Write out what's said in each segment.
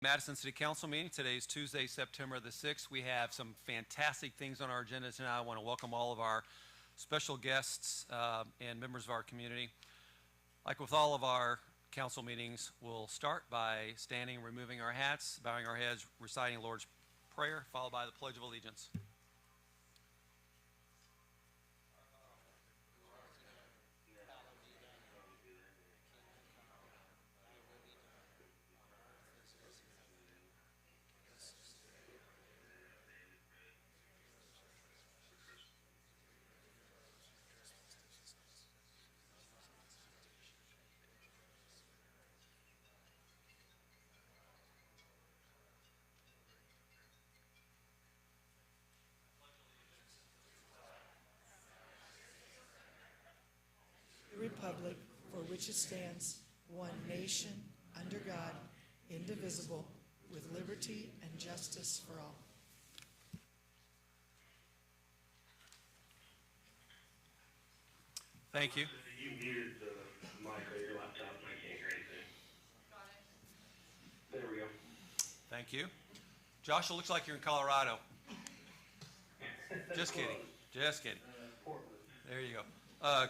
Madison City Council meeting. Today is Tuesday, September the 6th. We have some fantastic things on our agenda tonight. I want to welcome all of our special guests and members of our community. Like with all of our council meetings, we'll start by standing, removing our hats, bowing our heads, reciting the Lord's Prayer, followed by the Pledge of Allegiance. Republic for which it stands, one nation, under God, indivisible, with liberty and justice for all. Thank you. You muted the mic on your laptop and I can't hear anything. Got it. There we go. Thank you. Josh, it looks like you're in Colorado. Just kidding. Just kidding. Portland. There you go.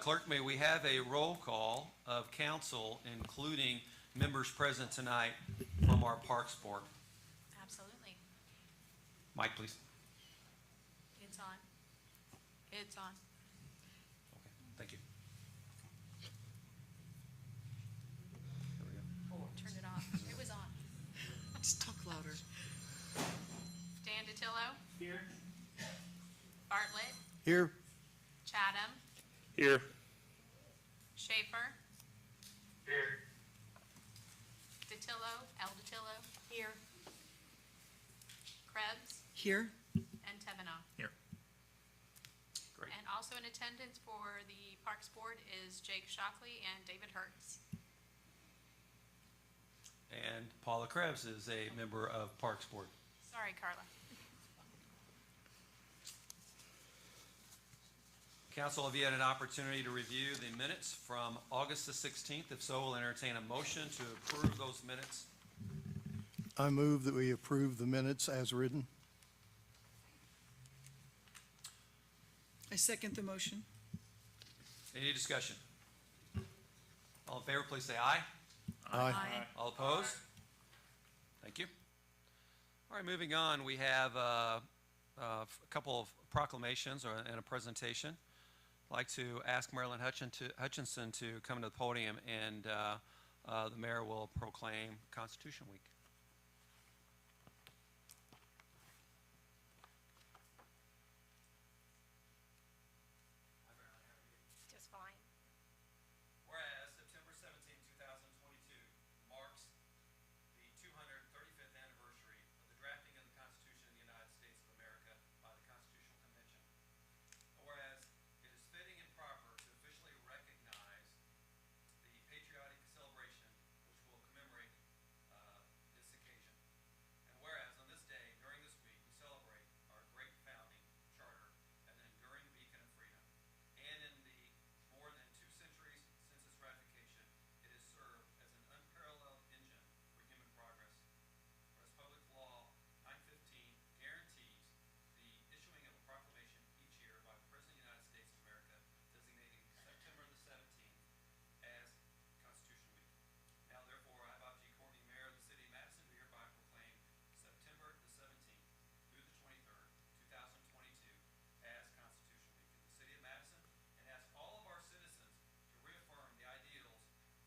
Clerk, may we have a roll call of council, including members present tonight from our Parks Board? Absolutely. Mike, please. It's on. It's on. Okay, thank you. There we go. Oh, turned it off. It was on. Just talk louder. Dan Datillo, Here. Bartlett, Here. Chatham, Here. Schaefer, Here. Datillo, El Datillo, here, Krebs, Here. and Tevenoff. Here. Great. And also in attendance for the Parks Board is Jake Shockley and David Hertz. And Paula Krebs is a member of Parks Board. Sorry, Carla. Council, have you had an opportunity to review the minutes from August the 16th? If so, we'll entertain a motion to approve those minutes. I move that we approve the minutes as written. I second the motion. Any discussion? All in favor, please say aye. Aye. All opposed? Thank you. All right, moving on, we have a couple of proclamations and a presentation. I'd like to ask Marilyn Hutchinson to come to the podium, and the mayor will proclaim Constitution Week. Just fine. Whereas September 17, 2022 marks the 235th anniversary of the drafting of the Constitution of the United States of America by the Constitutional Convention. Whereas it is fitting and proper to officially recognize the patriotic celebration which will commemorate this occasion. And whereas on this day, during this week, we celebrate our great founding charter and an enduring beacon of freedom. And in the more than 2 centuries since its ratification, it has served as an unparalleled engine for human progress. Whereas Public Law 915 guarantees the issuing of a proclamation each year by the President of the United States of America designating September the 17th as Constitution Week. Now therefore, I, Bob G. Courtney, Mayor of the City of Madison, do hereby proclaim September the 17th through the 23rd, 2022 as Constitution Week in the City of Madison, and ask all of our citizens to reaffirm the ideals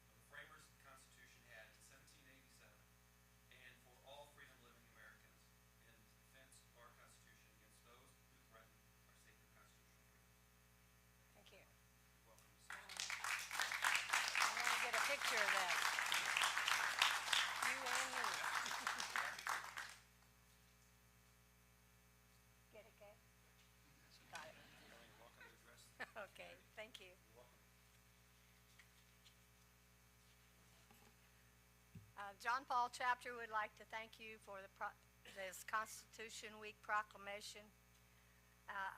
of the framers' Constitution had in 1787 and for all freedom-living Americans in defense of our Constitution against those who threaten our sacred constitutional freedoms. Thank you. You're welcome. I want to get a picture of that. You and me. Get it, Kay? Got it. You're welcome to address. Okay, thank you. You're welcome. John Paul Chapter would like to thank you for this Constitution Week proclamation.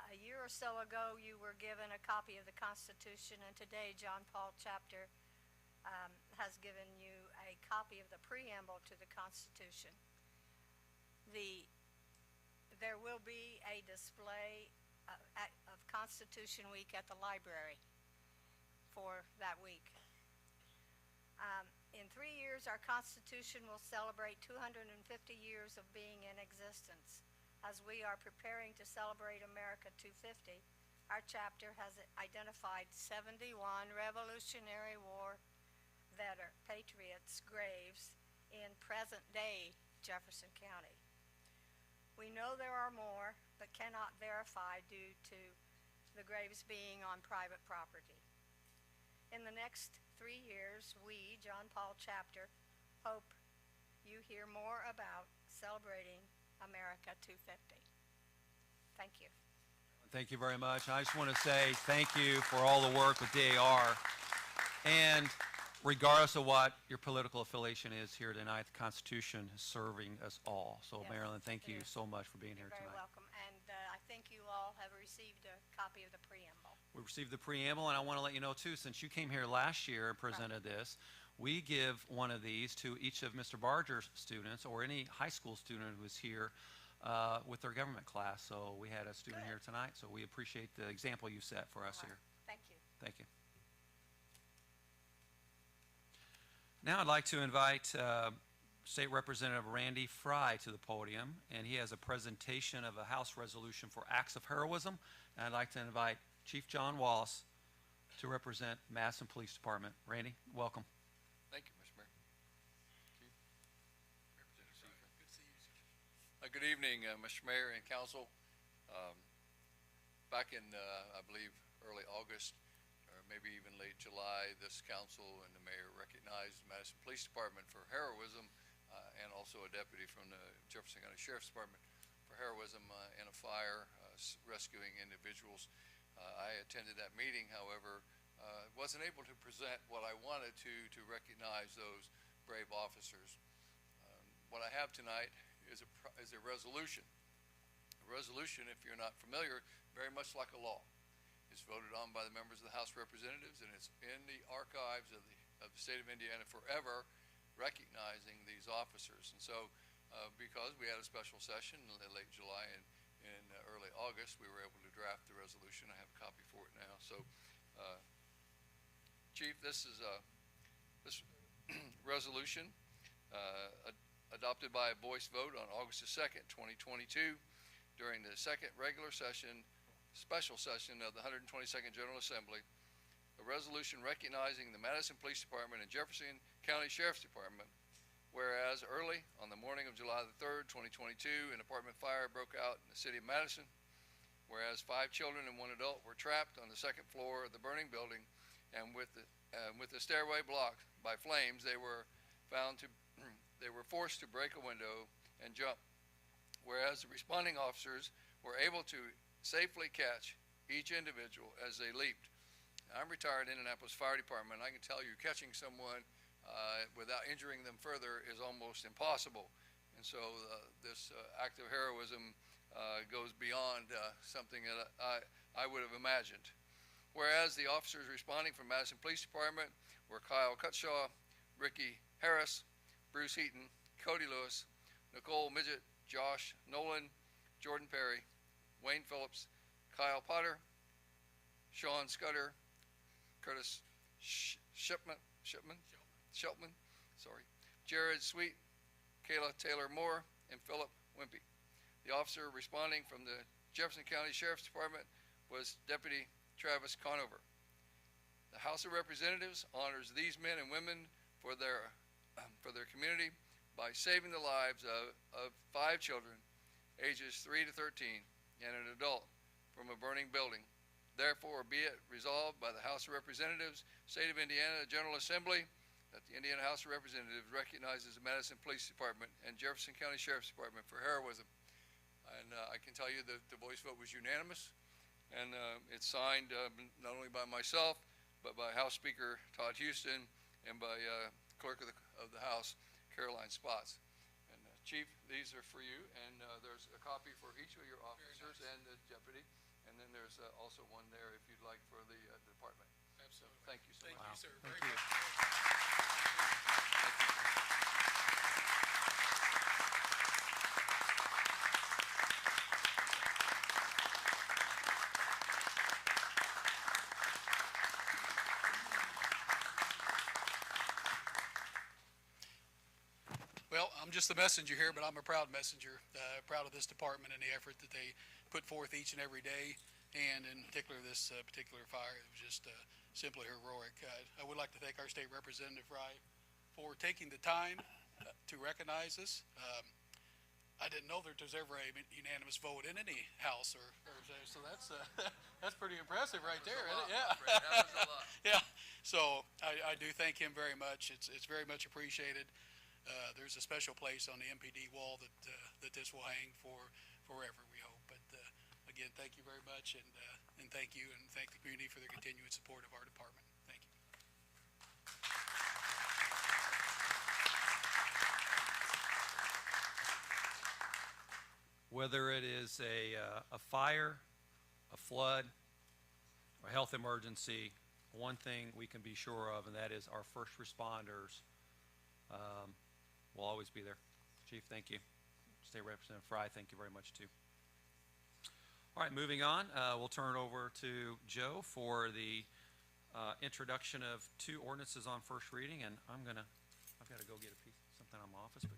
A year or so ago, you were given a copy of the Constitution, and today John Paul Chapter has given you a copy of the preamble to the Constitution. there will be a display of Constitution Week at the library for that week. In 3 years, our Constitution will celebrate 250 years of being in existence. As we are preparing to celebrate America 250, our chapter has identified 71 Revolutionary War patriots' graves in present-day Jefferson County. We know there are more, but cannot verify due to the graves being on private property. In the next 3 years, we, John Paul Chapter, hope you hear more about celebrating America 250. Thank you. Thank you very much. I just want to say thank you for all the work with DAR. And regardless of what your political affiliation is here tonight, the Constitution is serving us all. So, yes, Marilyn, thank you so much for being here tonight. You're very welcome. And I think you all have received a copy of the preamble. We received the preamble, and I want to let you know, too, since you came here last year and presented this, we give one of these to each of Mr. Barger's students or any high school student who is here with their government class. So we had a student here tonight, so we appreciate the example you set for us here. Thank you. Thank you. Now I'd like to invite State Representative Randy Frye to the podium, and he has a presentation of a House resolution for acts of heroism. And I'd like to invite Chief John Wallace to represent Madison Police Department. Randy, welcome. Thank you, Mr. Mayor. Chief. Representative Frye. Good to see you, sir. Good evening, Mr. Mayor and Council. Back in, I believe, early August, or maybe even late July, this council and the mayor recognized the Madison Police Department for heroism, and also a deputy from the Jefferson County Sheriff's Department for heroism in a fire, rescuing individuals. I attended that meeting, however, wasn't able to present what I wanted to recognize those brave officers. What I have tonight is a resolution. A resolution, if you're not familiar, very much like a law. It's voted on by the members of the House of Representatives, and it's in the archives of the state of Indiana forever, recognizing these officers. And so, because we had a special session in late July and in early August, we were able to draft the resolution. I have a copy for it now. So, Chief, this is this resolution adopted by a voice vote on August the 2nd, 2022, during the second special session of the 122nd General Assembly. A resolution recognizing the Madison Police Department and Jefferson County Sheriff's Department. Whereas early on the morning of July the 3rd, 2022, an apartment fire broke out in the city of Madison. Whereas 5 children and 1 adult were trapped on the second floor of the burning building, and with the stairway blocked by flames, they were forced to break a window and jump. Whereas the responding officers were able to safely catch each individual as they leaped. I'm retired Indianapolis Fire Department. I can tell you, catching someone without injuring them further is almost impossible. And so this act of heroism goes beyond something that I would have imagined. Whereas the officers responding from Madison Police Department were Kyle Cutshaw, Ricky Harris, Bruce Heaton, Cody Lewis, Nicole Midget, Josh Nolan, Jordan Perry, Wayne Phillips, Kyle Potter, Sean Scudder, Curtis Shipman, Jared Sweet, Kayla Taylor Moore, and Philip Wimpy. The officer responding from the Jefferson County Sheriff's Department was Deputy Travis Conover. The House of Representatives honors these men and women for their community by saving the lives of 5 children, ages 3 to 13, and an adult from a burning building. Therefore, be it resolved by the House of Representatives, State of Indiana General Assembly, that the Indiana House of Representatives recognizes the Madison Police Department and Jefferson County Sheriff's Department for heroism. And I can tell you that the voice vote was unanimous, and it's signed not only by myself, but by House Speaker Todd Houston and by Clerk of the House, Caroline Spots. And Chief, these are for you, and there's a copy for each of your officers and the deputy. And then there's also one there if you'd like for the department. Absolutely. Thank you so much. Thank you, sir. Thank Very you. much. I'm just the messenger here, but I'm a proud messenger, proud of this department and the effort that they put forth each and every day, and in particular this particular fire. It was just simply heroic. I would like to thank our state representative, Frye, for taking the time to recognize us. I didn't know that there's ever a unanimous vote in any house, so that's that's pretty impressive right there, isn't it? Yeah. Yeah. So I do thank him very much. It's very much appreciated. There's a special place on the MPD wall that this will hang for forever, we hope. But again, thank you very much, and thank you, and thank the community for their continued support of our department. Thank you. Whether it is a fire, a flood, or a health emergency, one thing we can be sure of, and that is our first responders will always be there. Chief, thank you. State Representative Frye, thank you very much too. All right, moving on, we'll turn it over to Joe for the introduction of 2 ordinances on first reading, and I've got to go get a piece of something out of my office, but.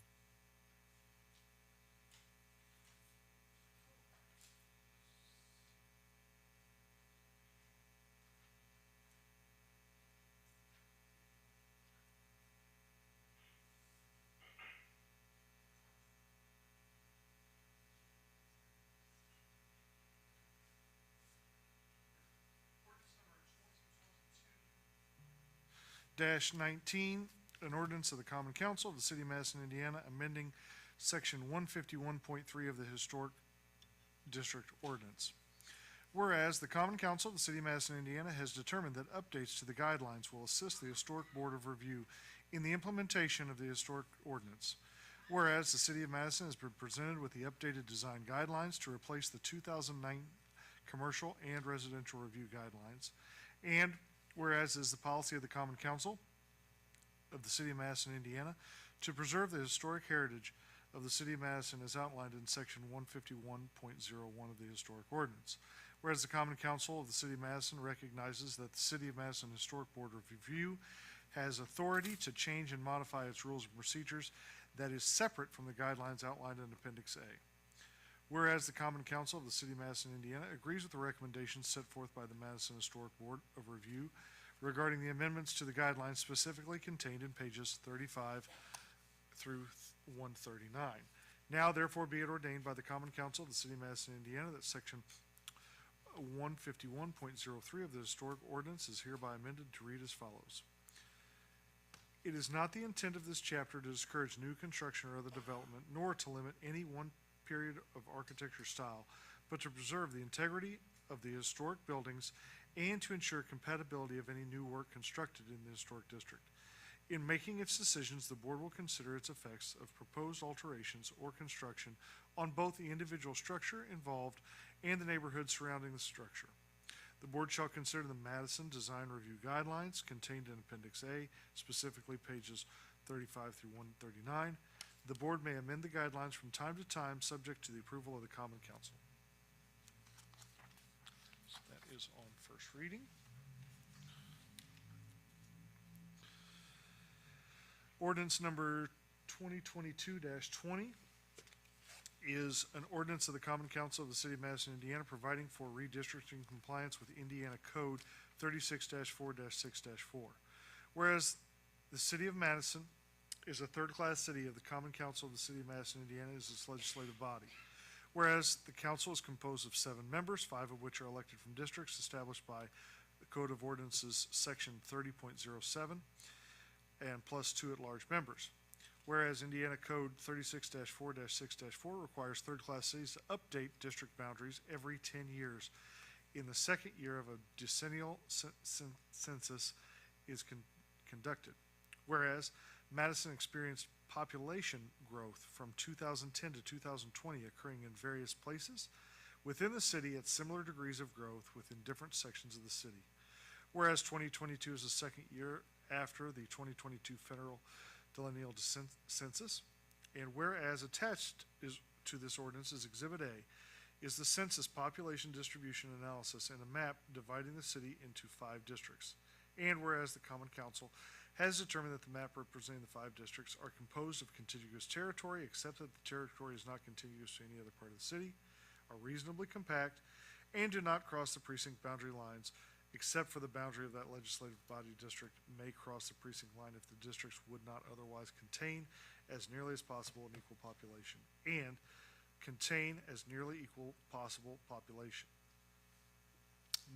-19, an ordinance of the Common Council of the City of Madison, Indiana, amending Section 151.3 of the Historic District Ordinance. Whereas the Common Council of the City of Madison, Indiana has determined that updates to the guidelines will assist the Historic Board of Review in the implementation of the Historic Ordinance. Whereas the City of Madison has been presented with the updated design guidelines to replace the 2009 commercial and residential review guidelines. And whereas it is the policy of the Common Council of the City of Madison, Indiana, to preserve the historic heritage of the City of Madison as outlined in Section 151.01 of the Historic Ordinance. Whereas the Common Council of the City of Madison recognizes that the City of Madison Historic Board of Review has authority to change and modify its rules and procedures that is separate from the guidelines outlined in Appendix A. Whereas the Common Council of the City of Madison, Indiana agrees with the recommendations set forth by the Madison Historic Board of Review regarding the amendments to the guidelines specifically contained in pages 35 through 139. Now, therefore, be it ordained by the Common Council of the City of Madison, Indiana, that Section 151.03 of the Historic Ordinance is hereby amended to read as follows. It is not the intent of this chapter to discourage new construction or other development, nor to limit any one period of architecture style, but to preserve the integrity of the historic buildings and to ensure compatibility of any new work constructed in the historic district. In making its decisions, the board will consider its effects of proposed alterations or construction on both the individual structure involved and the neighborhood surrounding the structure. The board shall consider the Madison Design Review Guidelines contained in Appendix A, specifically pages 35 through 139. The board may amend the guidelines from time to time, subject to the approval of the Common Council. So that is on first reading. Ordinance number 2022-20 is an ordinance of the Common Council of the City of Madison, Indiana, providing for redistricting compliance with Indiana Code 36-4-6-4. Whereas the City of Madison is a third-class city of the Common Council of the City of Madison, Indiana, is its legislative body. Whereas the council is composed of 7 members, 5 of which are elected from districts established by the Code of Ordinances, Section 30.07, and plus 2 at-large members. Whereas Indiana Code 36-4-6-4 requires third-class cities to update district boundaries every 10 years. In the second year of a decennial census is conducted. Whereas Madison experienced population growth from 2010 to 2020 occurring in various places within the city at similar degrees of growth within different sections of the city. Whereas 2022 is the second year after the 2022 federal decennial census, and whereas attached to this ordinance is Exhibit A, is the census population distribution analysis and a map dividing the city into 5 districts. And whereas the Common Council has determined that the map representing the 5 districts are composed of contiguous territory, except that the territory is not contiguous to any other part of the city, are reasonably compact, and do not cross the precinct boundary lines, except for the boundary of that legislative body district may cross the precinct line if the districts would not otherwise contain as nearly as possible an equal population, and contain as nearly equal possible population.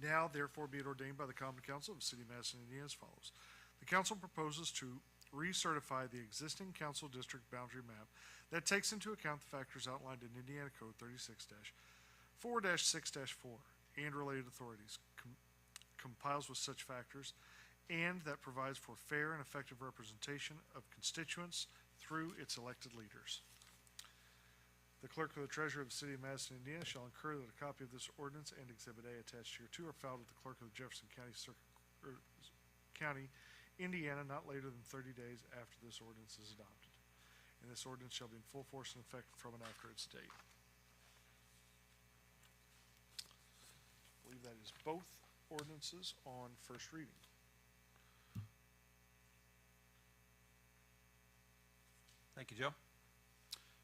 Now, therefore, be it ordained by the Common Council of the City of Madison, Indiana as follows. The council proposes to recertify the existing council district boundary map that takes into account the factors outlined in Indiana Code 36-4-6-4 and related authorities, compiles with such factors, and that provides for fair and effective representation of constituents through its elected leaders. The clerk or the treasurer of the city of Madison, Indiana shall incur that a copy of this ordinance and Exhibit A attached hereto are filed with the clerk of the Jefferson County, Indiana, not later than 30 days after this ordinance is adopted. And this ordinance shall be in full force and effect from and after its date. I believe that is both ordinances on first reading. Thank you, Joe.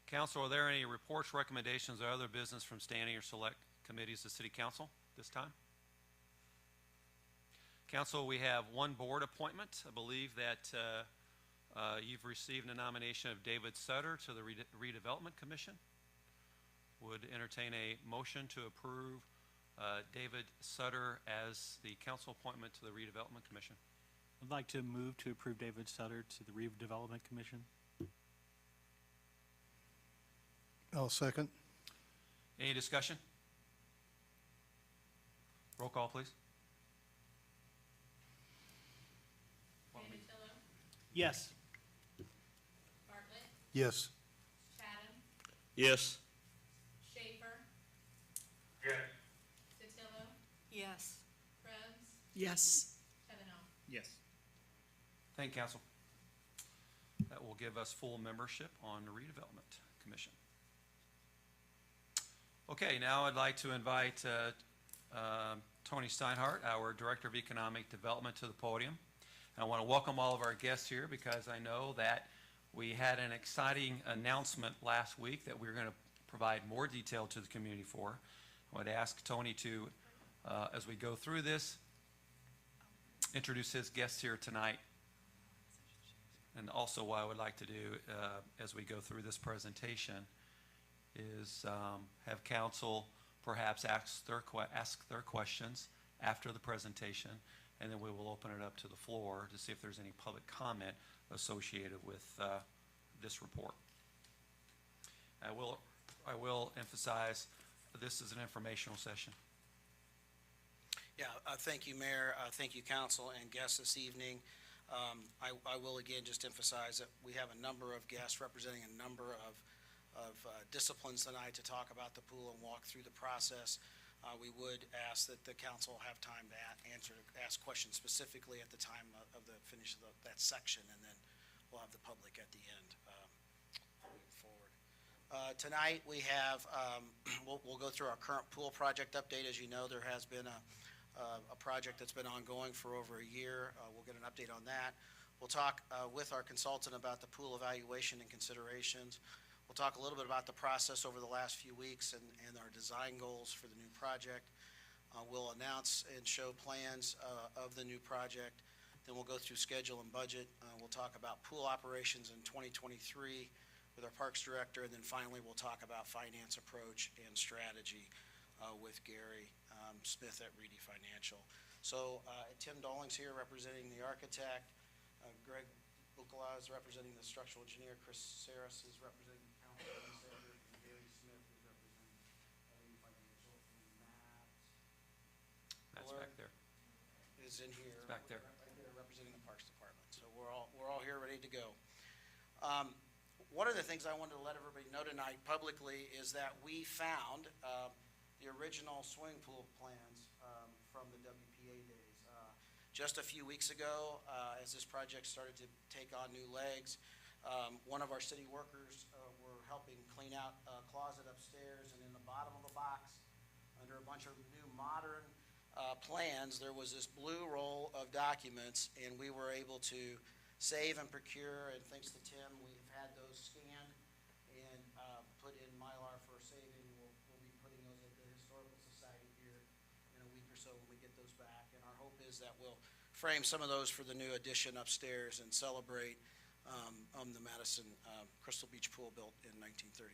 Council, are there any reports, recommendations, or other business from standing or select committees of City Council this time? Council, we have one board appointment. I believe that you've received a nomination of David Sutter to the Redevelopment Commission. Would entertain a motion to approve David Sutter as the council appointment to the Redevelopment Commission. I'd like to move to approve David Sutter to the Redevelopment Commission. I'll second. Any discussion? Roll call, please. Yes. Bartlett, Yes. Chatham, Yes. Schaefer, Yes. Sotelo, Yes. Krebs, Yes. Kavanaugh. Yes. Thank you, Council. That will give us full membership on the Redevelopment Commission. Okay, now I'd like to invite Tony Steinhardt, our Director of Economic Development, to the podium. And I want to welcome all of our guests here because I know that we had an exciting announcement last week that we're going to provide more detail to the community for. I would ask Tony to, as we go through this, introduce his guests here tonight. And also what I would like to do as we go through this presentation is have council perhaps ask their questions after the presentation, and then we will open it up to the floor to see if there's any public comment associated with this report. I will emphasize this is an informational session. Yeah, thank you, Mayor. Thank you, Council and guests this evening. I will again just emphasize that we have a number of guests representing a number of disciplines tonight to talk about the pool and walk through the process. We would ask that the council have time to ask questions specifically at the time of the finish of that section, and then we'll have the public at the end moving forward. Tonight we have, we'll go through our current pool project update. As you know, there has been a project that's been ongoing for over a year. We'll get an update on that. We'll talk with our consultant about the pool evaluation and considerations. We'll talk a little bit about the process over the last few weeks and our design goals for the new project. We'll announce and show plans of the new project. Then we'll go through schedule and budget. We'll talk about pool operations in 2023 with our Parks Director. And then finally, we'll talk about finance approach and strategy with Gary Smith at Reedy Financial. So Tim Dolling's here representing the architect. Greg Bukala is representing the structural engineer. Chris Saris is representing the council administrator. And Gary Smith is representing Reedy Financial. That's back there. Is in here. It's back there. Right there representing the Parks Department. So we're all here ready to go. One of the things I wanted to let everybody know tonight publicly is that we found the original swimming pool plans from the WPA days. Just a few weeks ago, as this project started to take on new legs, one of our city workers were helping clean out a closet upstairs, and in the bottom of the box, under a bunch of new modern plans, there was this blue roll of documents, and we were able to Save and Procure, and thanks to Tim, we've had those scanned and put in Mylar for saving. We'll be putting those at the Historical Society here in a week or so when we get those back. And our hope is that we'll frame some of those for the new addition upstairs and celebrate the Madison Crystal Beach pool built in 1938.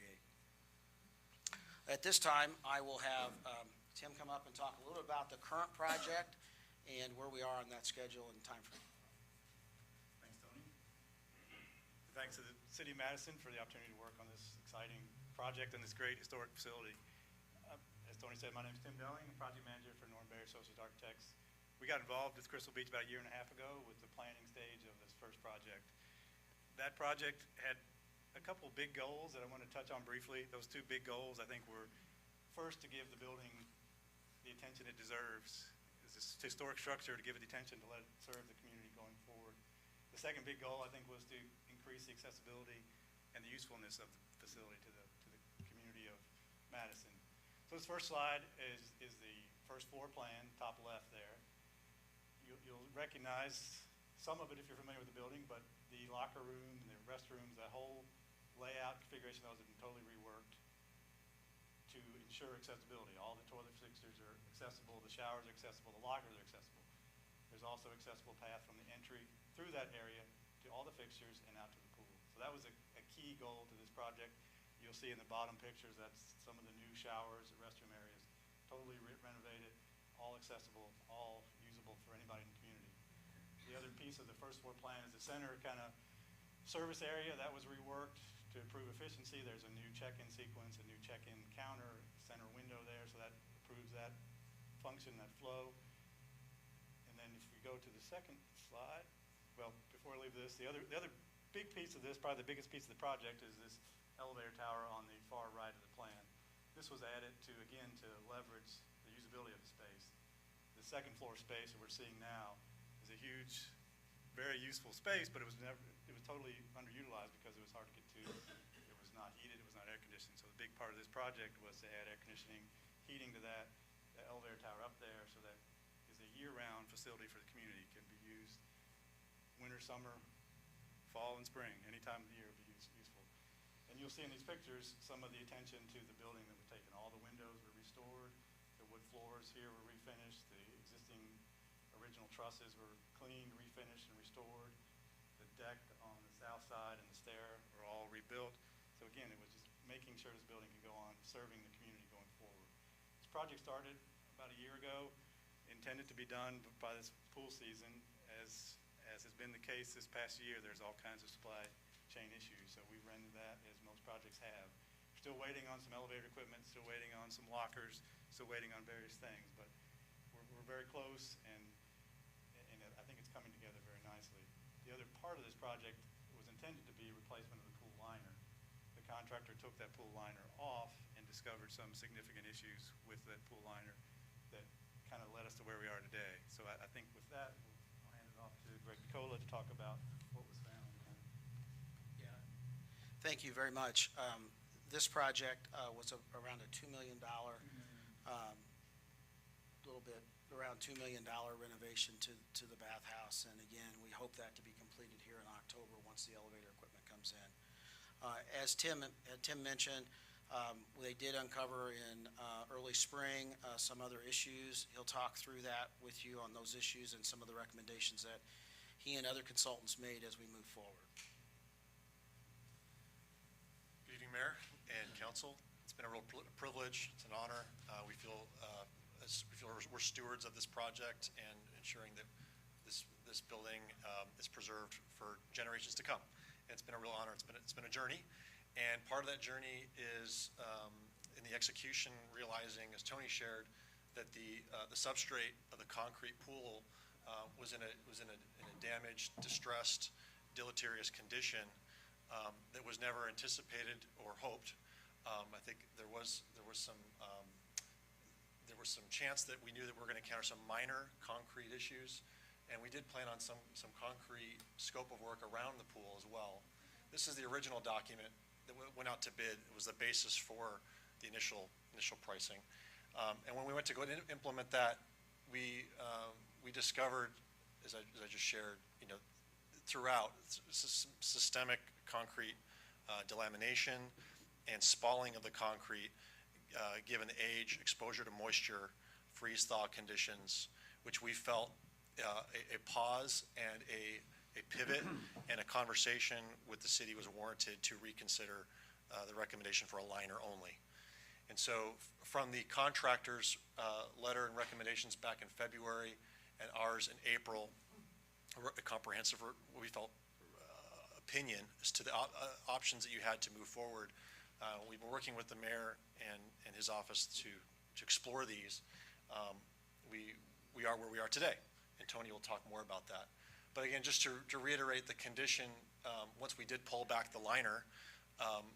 At this time, I will have Tim come up and talk a little about the current project and where we are on that schedule and timeframe. Thanks, Tony. Thanks to the City of Madison for the opportunity to work on this exciting project and this great historic facility. As Tony said, my name is Tim Delling, project manager for Norm Bayer Associate Architects. We got involved with Crystal Beach about a year and a half ago with the planning stage of this first project. That project had a couple of big goals that I want to touch on briefly. Those two big goals, I think, were first to give the building the attention it deserves. It's this historic structure, to give it attention, to let it serve the community going forward. The second big goal, I think, was to increase the accessibility and the usefulness of the facility to the community of Madison. So this first slide is the first floor plan, top left there. You'll recognize some of it if you're familiar with the building, but the locker room, the restrooms, that whole layout configuration, those have been totally reworked to ensure accessibility. All the toilet fixtures are accessible, the showers are accessible, the lockers are accessible. There's also accessible path from the entry through that area to all the fixtures and out to the pool. So that was a key goal to this project. You'll see in the bottom pictures, that's some of the new showers, the restroom areas, totally renovated, all accessible, all usable for anybody in the community. The other piece of the first floor plan is the center kind of service area that was reworked to improve efficiency. There's a new check-in sequence, a new check-in counter, center window there, so that improves that function, that flow. And then if we go to the second slide, well, before I leave this, the other big piece of this, probably the biggest piece of the project, is this elevator tower on the far right of the plan. This was added to, again, to leverage the usability of the space. The second floor space that we're seeing now is a huge, very useful space, but it was totally underutilized because it was hard to get to. It was not heated, it was not air conditioned. So the big part of this project was to add air conditioning, heating to that, the elevator tower up there, so that is a year-round facility for the community. It can be used winter, summer, fall, and spring. Any time of the year it would be useful. And you'll see in these pictures some of the attention to the building that was taken. All the windows were restored, the wood floors here were refinished, the existing original trusses were cleaned, refinished, and restored. The deck on the south side and the stair were all rebuilt. So again, it was just making sure this building could go on serving the community going forward. This project started about a year ago, intended to be done by this pool season. As has been the case this past year, there's all kinds of supply chain issues, so we ran into that, as most projects have. Still waiting on some elevator equipment, still waiting on some lockers, still waiting on various things, but we're very close, and I think it's coming together very nicely. The other part of this project was intended to be replacement of the pool liner. The contractor took that pool liner off and discovered some significant issues with that pool liner that kind of led us to where we are today. So I think with that, I'll hand it off to Greg Nicola to talk about what was found. Yeah. Thank you very much. This project was around a $2 million, little bit around $2 million renovation to the bathhouse. And again, we hope that to be completed here in October once the elevator equipment comes in. As Tim mentioned, they did uncover in early spring some other issues. He'll talk through that with you on those issues and some of the recommendations that he and other consultants made as we move forward. Good evening, Mayor and Council. It's been a real privilege. It's an honor. We feel we're stewards of this project and ensuring that this building is preserved for generations to come. And it's been a real honor. It's been a journey, and part of that journey is in the execution, realizing, as Tony shared, that the substrate of the concrete pool was in a damaged, distressed, deleterious condition that was never anticipated or hoped. I think there was some chance that we knew that we were going to encounter some minor concrete issues, and we did plan on some concrete scope of work around the pool as well. This is the original document that went out to bid. It was the basis for the initial pricing, and when we went to go and implement that, we discovered, as I just shared, throughout, systemic concrete delamination and spalling of the concrete, given age, exposure to moisture, freeze-thaw conditions, which we felt a pause and a pivot and a conversation with the city was warranted to reconsider the recommendation for a liner only. And so from the contractor's letter and recommendations back in February and ours in April, a comprehensive, what we felt, opinion as to the options that you had to move forward. We've been working with the mayor and his office to explore these. We are where we are today, and Tony will talk more about that. But again, just to reiterate, the condition, once we did pull back the liner,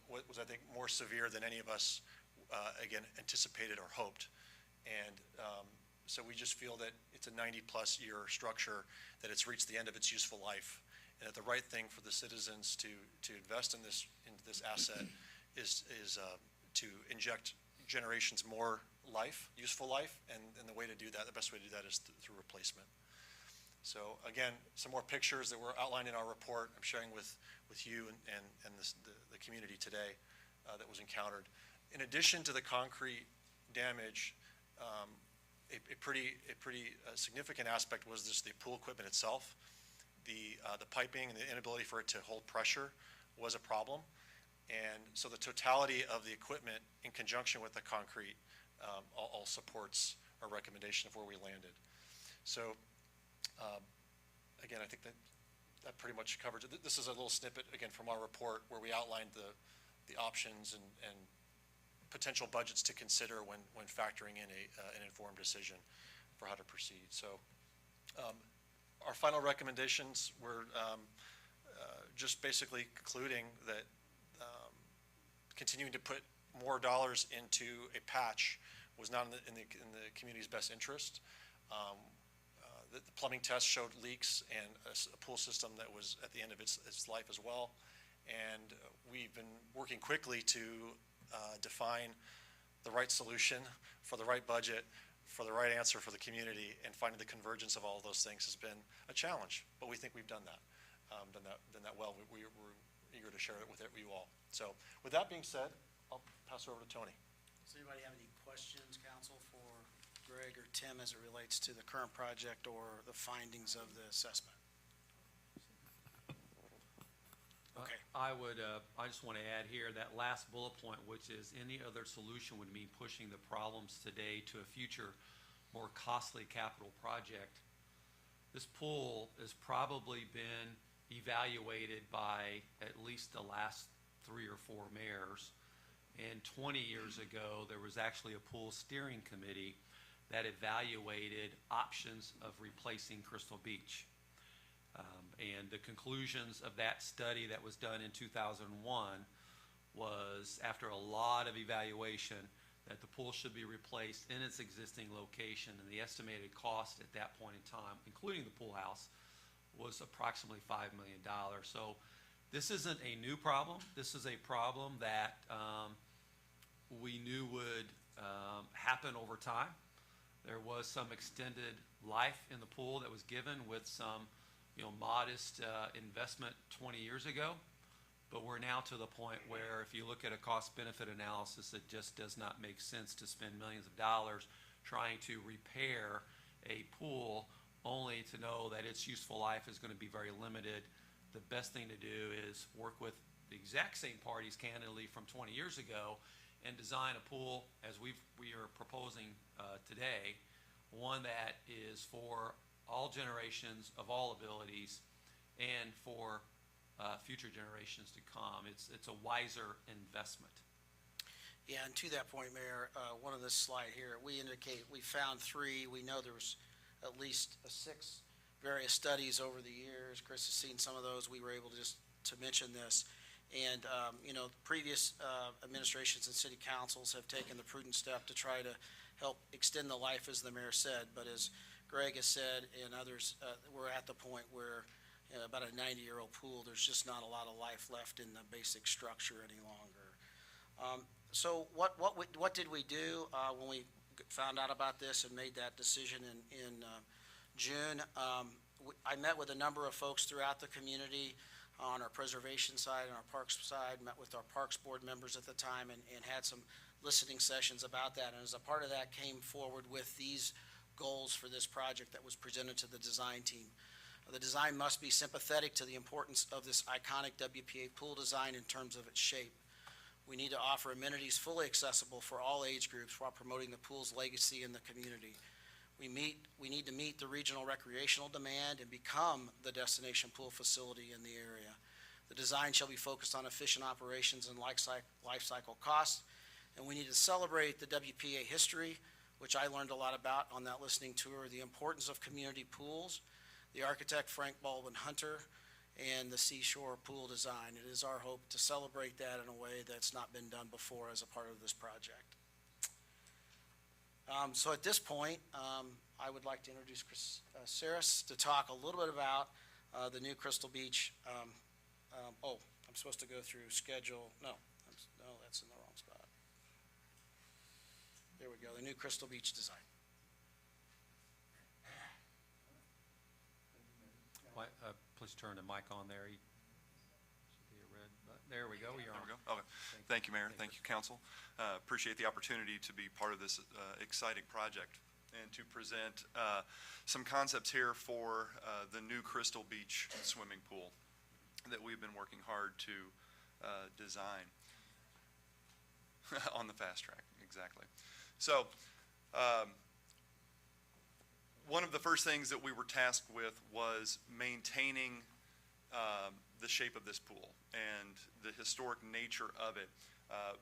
was I think more severe than any of us, again, anticipated or hoped. And so we just feel that it's a 90-plus year structure, that it's reached the end of its useful life, and that the right thing for the citizens to invest in this asset is to inject generations more life, useful life, and the way to do that, the best way to do that is through replacement. So again, some more pictures that were outlined in our report I'm sharing with you and the community today that was encountered. In addition to the concrete damage, a pretty significant aspect was the pool equipment itself. The piping and the inability for it to hold pressure was a problem. And so the totality of the equipment in conjunction with the concrete all supports our recommendation of where we landed. So again, I think that pretty much covers it. This is a little snippet, again, from our report where we outlined the options and potential budgets to consider when factoring in an informed decision for how to proceed. So our final recommendations were just basically concluding that continuing to put more dollars into a patch was not in the community's best interest. The plumbing test showed leaks and a pool system that was at the end of its life as well. And we've been working quickly to define the right solution for the right budget, for the right answer for the community, and finding the convergence of all of those things has been a challenge. But we think we've done that well. We're eager to share it with you all. So with that being said, I'll pass it over to Tony. Does anybody have any questions, council, for Greg or Tim as it relates to the current project or the findings of the assessment? Okay. I just want to add here that last bullet point, which is any other solution would mean pushing the problems today to a future, more costly capital project. This pool has probably been evaluated by at least the last 3 or 4 mayors. And 20 years ago, there was actually a pool steering committee that evaluated options of replacing Crystal Beach. And the conclusions of that study that was done in 2001 was, after a lot of evaluation, that the pool should be replaced in its existing location, and the estimated cost at that point in time, including the pool house, was approximately $5 million. So this isn't a new problem. This is a problem that we knew would happen over time. There was some extended life in the pool that was given with some modest investment 20 years ago, but we're now to the point where if you look at a cost-benefit analysis, it just does not make sense to spend millions of dollars trying to repair a pool only to know that its useful life is going to be very limited. The best thing to do is work with the exact same parties, candidly, from 20 years ago and design a pool, as we are proposing today, one that is for all generations of all abilities and for future generations to come. It's a wiser investment. Yeah, and to that point, Mayor, one of this slide here, we indicate we found 3. We know there was at least 6 various studies over the years. Chris has seen some of those. We were able to mention this. And, previous administrations and city councils have taken the prudent step to try to help extend the life, as the mayor said. But as Greg has said, and others, we're at the point where about a 90-year-old pool, there's just not a lot of life left in the basic structure any longer. So what did we do when we found out about this and made that decision in June? I met with a number of folks throughout the community on our preservation side and our parks side, met with our parks board members at the time and had some listening sessions about that. And as a part of that, came forward with these goals for this project that was presented to the design team. The design must be sympathetic to the importance of this iconic WPA pool design in terms of its shape. We need to offer amenities fully accessible for all age groups while promoting the pool's legacy in the community. We need to meet the regional recreational demand and become the destination pool facility in the area. The design shall be focused on efficient operations and life cycle costs, and we need to celebrate the WPA history, which I learned a lot about on that listening tour, the importance of community pools, the architect Frank Baldwin Hunter, and the seashore pool design. It is our hope to celebrate that in a way that's not been done before as a part of this project. So at this point, I would like to introduce Chris Saris to talk a little bit about the new Crystal Beach. I'm supposed to go through schedule. No, that's in the wrong spot. There we go, the new Crystal Beach design. Please turn the mic on there. Should be a red button. There we go. You're on. There we go. Okay. Thank you, Mayor. Thank you, Council. Appreciate the opportunity to be part of this exciting project and to present some concepts here for the new Crystal Beach swimming pool that we've been working hard to design on the fast track. Exactly. So, one of the first things that we were tasked with was maintaining the shape of this pool and the historic nature of it.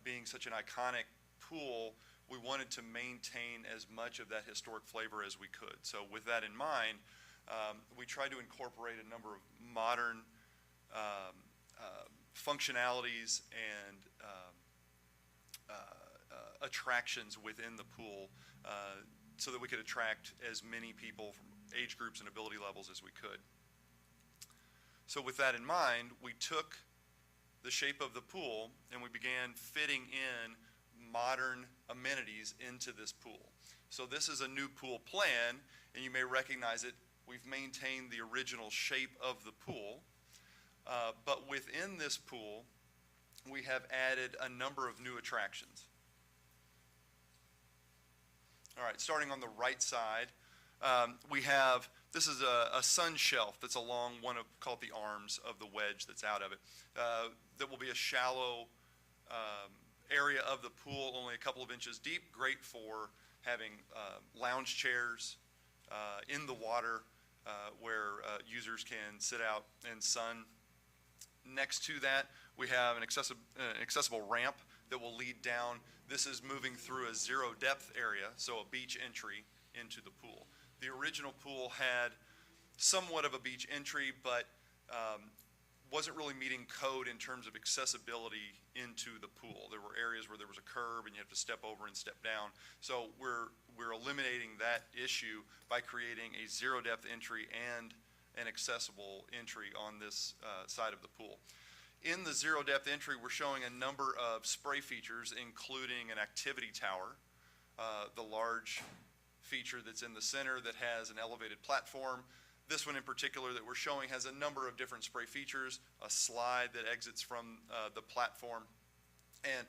Being such an iconic pool, we wanted to maintain as much of that historic flavor as we could. So with that in mind, we tried to incorporate a number of modern functionalities and attractions within the pool so that we could attract as many people from age groups and ability levels as we could. So with that in mind, we took the shape of the pool and we began fitting in modern amenities into this pool. So this is a new pool plan, and you may recognize it. We've maintained the original shape of the pool, but within this pool, we have added a number of new attractions. All right, starting on the right side, we have, this is a sun shelf that's along one of, called the arms of the wedge that's out of it. That will be a shallow area of the pool, only a couple of inches deep, great for having lounge chairs in the water where users can sit out and sun. Next to that, we have an accessible ramp that will lead down. This is moving through a zero depth area, so a beach entry into the pool. The original pool had somewhat of a beach entry, but wasn't really meeting code in terms of accessibility into the pool. There were areas where there was a curb and you have to step over and step down. So we're eliminating that issue by creating a zero depth entry and an accessible entry on this side of the pool. In the zero depth entry, we're showing a number of spray features, including an activity tower, the large feature that's in the center that has an elevated platform. This one in particular that we're showing has a number of different spray features, a slide that exits from the platform, and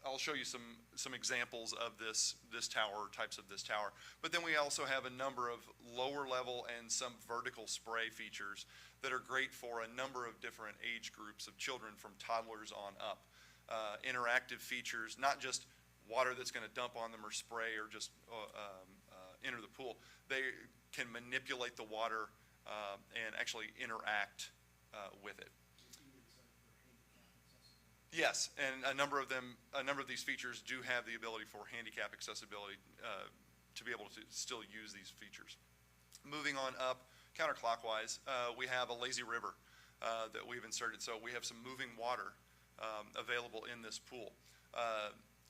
I'll show you some examples of this tower, types of this tower. But then we also have a number of lower level and some vertical spray features that are great for a number of different age groups of children from toddlers on up. Interactive features, not just water that's going to dump on them or spray or just enter the pool. They can manipulate the water and actually interact with it. Yes, and a number of these features do have the ability for handicap accessibility to be able to still use these features. Moving on up counterclockwise, we have a lazy river that we've inserted. So we have some moving water available in this pool.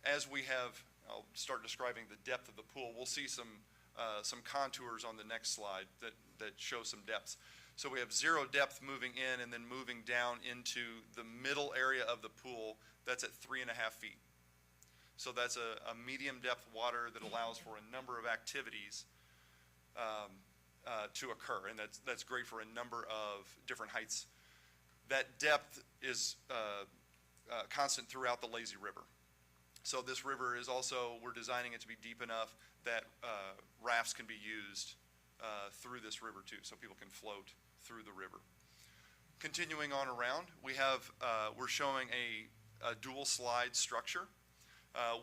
As we have, I'll start describing the depth of the pool. We'll see some contours on the next slide that show some depths. So we have zero depth moving in and then moving down into the middle area of the pool. That's at 3.5 feet. So that's a medium depth water that allows for a number of activities to occur, and that's great for a number of different heights. That depth is constant throughout the lazy river. So this river is also, we're designing it to be deep enough that rafts can be used through this river too, so people can float through the river. Continuing on around, we're showing a dual slide structure.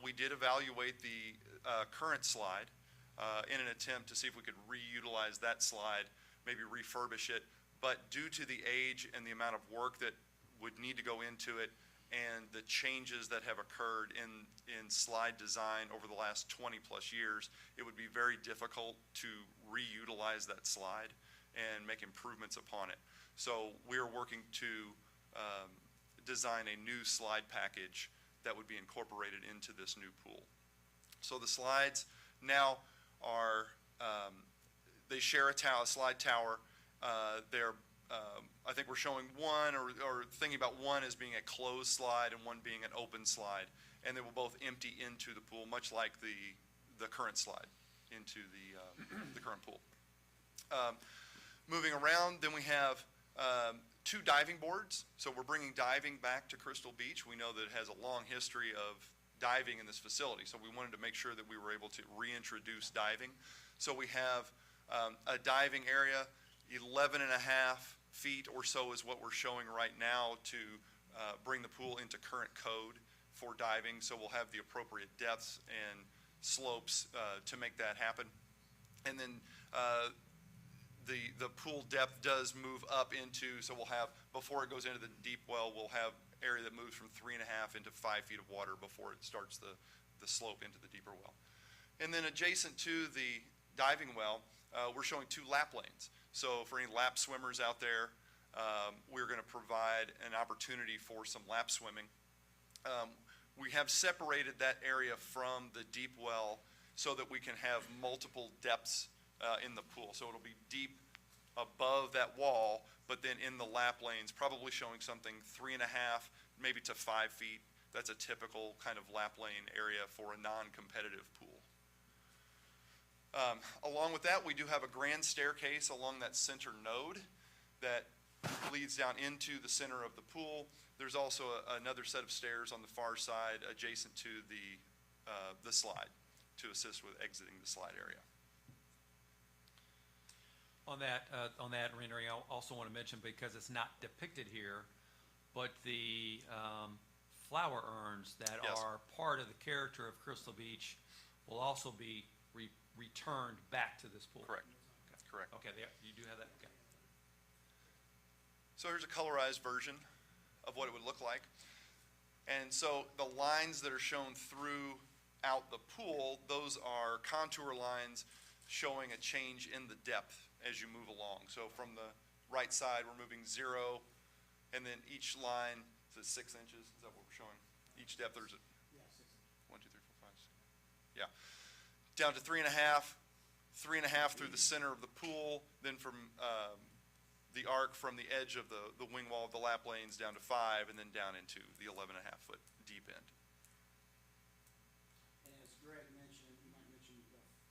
We did evaluate the current slide in an attempt to see if we could reutilize that slide, maybe refurbish it, but due to the age and the amount of work that would need to go into it and the changes that have occurred in slide design over the last 20 plus years, it would be very difficult to reutilize that slide and make improvements upon it. So we're working to design a new slide package that would be incorporated into this new pool. So the slides now are, they share a slide tower. I think we're showing one or thinking about one as being a closed slide and one being an open slide. And they will both empty into the pool, much like the current slide into the current pool. Moving around, then we have 2 diving boards. So we're bringing diving back to Crystal Beach. We know that it has a long history of diving in this facility, so we wanted to make sure that we were able to reintroduce diving. So we have a diving area, 11 and a half feet or so is what we're showing right now to bring the pool into current code for diving. So we'll have the appropriate depths and slopes to make that happen. And then the pool depth does move up into, so we'll have, before it goes into the deep well, we'll have area that moves from 3.5 into 5 feet of water before it starts the slope into the deeper well. And then adjacent to the diving well, we're showing 2 lap lanes. So for any lap swimmers out there, we're going to provide an opportunity for some lap swimming. We have separated that area from the deep well so that we can have multiple depths in the pool. So it'll be deep above that wall, but then in the lap lanes, probably showing something 3.5, maybe to 5 feet. That's a typical kind of lap lane area for a non-competitive pool. Along with that, we do have a grand staircase along that center node that leads down into the center of the pool. There's also another set of stairs on the far side adjacent to the slide to assist with exiting the slide area. On that rendering, I also want to mention, because it's not depicted here, but the flower urns that Yes. are part of the character of Crystal Beach will also be returned back to this pool. Correct. Okay. Correct. Okay, you do have that? Okay. So here's a colorized version of what it would look like. And so the lines that are shown throughout the pool, those are contour lines showing a change in the depth as you move along. So from the right side, we're moving 0, and then each line is 6 inches. Is that what we're showing? Each depth, there's a 1, 2, 3, 4, 5, 6. Yeah. Down to 3.5, 3.5 through the center of the pool, then from the arc from the edge of the wing wall of the lap lanes down to 5, and then down into the 11.5-foot deep end. And as Greg mentioned, you might mention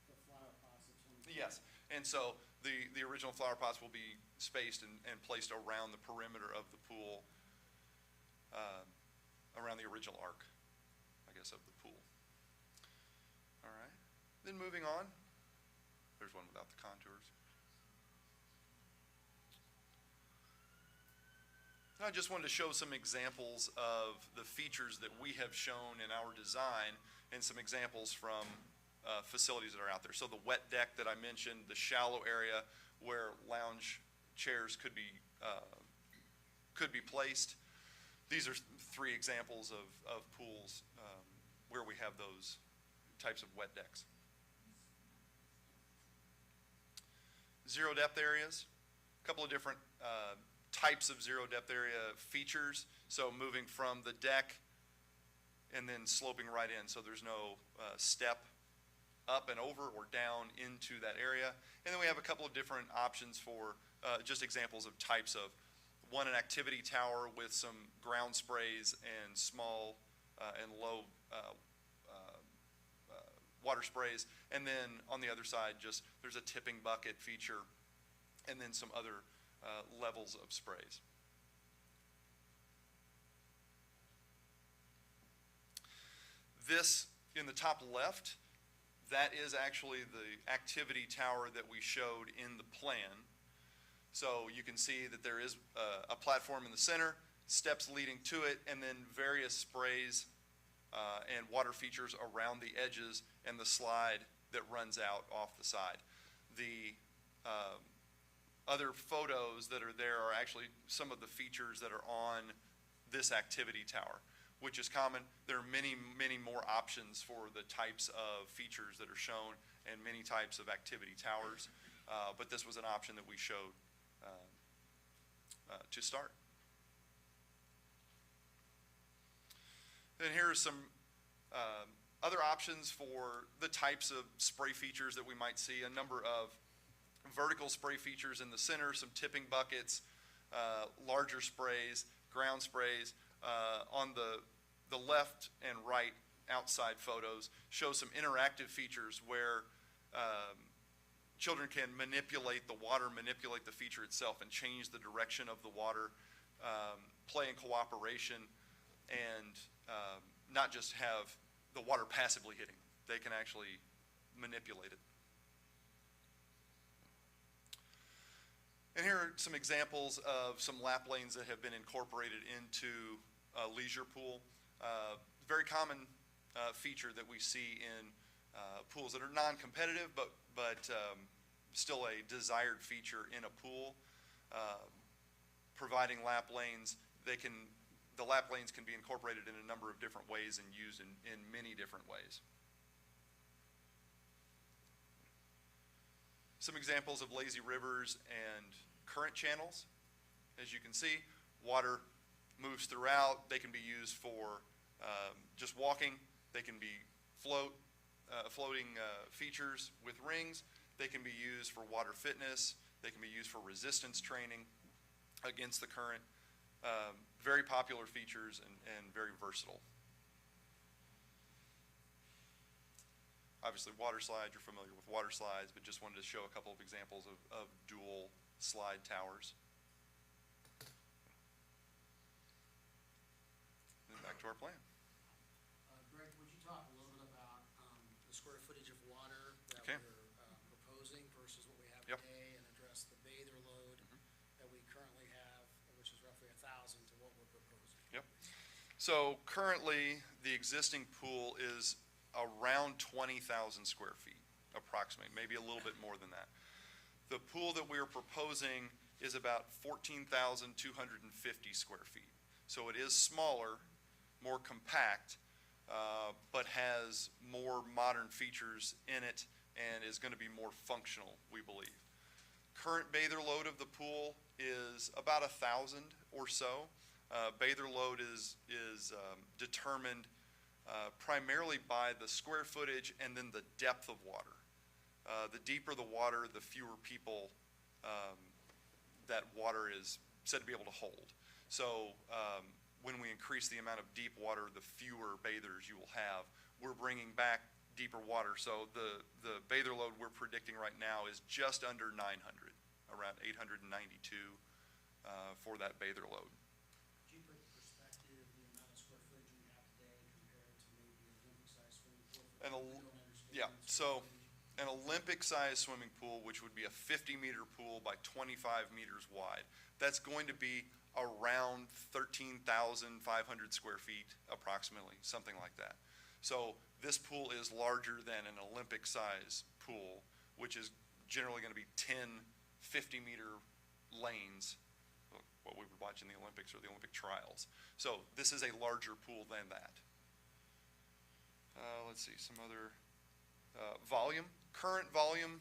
the flower pots. Yes, and so the original flower pots will be spaced and placed around the perimeter of the pool, around the original arc, I guess, of the pool. All right. Then moving on, there's one without the contours. I just wanted to show some examples of the features that we have shown in our design and some examples from facilities that are out there. So the wet deck that I mentioned, the shallow area where lounge chairs could be placed. These are 3 examples of pools where we have those types of wet decks. Zero depth areas, a couple of different types of zero depth area features. So moving from the deck and then sloping right in, so there's no step up and over or down into that area. And then we have a couple of different options for just examples of types of, one, an activity tower with some ground sprays and small and low water sprays. And then on the other side, just there's a tipping bucket feature and then some other levels of sprays. This, in the top left, that is actually the activity tower that we showed in the plan. So you can see that there is a platform in the center, steps leading to it, and then various sprays and water features around the edges, and the slide that runs out off the side. The other photos that are there are actually some of the features that are on this activity tower, which is common. There are many, many more options for the types of features that are shown and many types of activity towers, but this was an option that we showed to start. And here are some other options for the types of spray features that we might see. A number of vertical spray features in the center, some tipping buckets, larger sprays, ground sprays. On the left and right outside photos show some interactive features where children can manipulate the water, manipulate the feature itself, and change the direction of the water, play in cooperation, and not just have the water passively hitting. They can actually manipulate it. And here are some examples of some lap lanes that have been incorporated into a leisure pool. Very common feature that we see in pools that are non-competitive, but still a desired feature in a pool. Providing lap lanes, the lap lanes can be incorporated in a number of different ways and used in many different ways. Some examples of lazy rivers and current channels. As you can see, water moves throughout. They can be used for just walking. They can be floating features with rings. They can be used for water fitness. They can be used for resistance training against the current. Very popular features and very versatile. Obviously, water slides, you're familiar with water slides, but just wanted to show a couple of examples of dual slide towers. Then back to our plan. Greg, would you talk a little bit about the square footage of water that Okay. we're proposing versus what we have Yep. today, and address the bather load that we currently have, which is roughly 1,000 to what we're proposing? Yep. So currently, the existing pool is around 20,000 square feet, approximately, maybe a little bit more than that. The pool that we're proposing is about 14,250 square feet. So it is smaller, more compact, but has more modern features in it and is going to be more functional, we believe. Current bather load of the pool is about 1,000 or so. Bather load is determined primarily by the square footage and then the depth of water. The deeper the water, the fewer people that water is said to be able to hold. So when we increase the amount of deep water, the fewer bathers you will have. We're bringing back deeper water. So the bather load we're predicting right now is just under 900, around 892 for that bather load. Could you put in perspective the amount of square footage we have today compared to maybe an Olympic-sized swimming pool? Yeah, so an Olympic-sized swimming pool, which would be a 50-meter pool by 25 meters wide, that's going to be around 13,500 square feet approximately, something like that. So this pool is larger than an Olympic-sized pool, which is generally going to be 10 50-meter lanes, what we would watch in the Olympics or the Olympic trials. So this is a larger pool than that. Let's see, some other volume. Current volume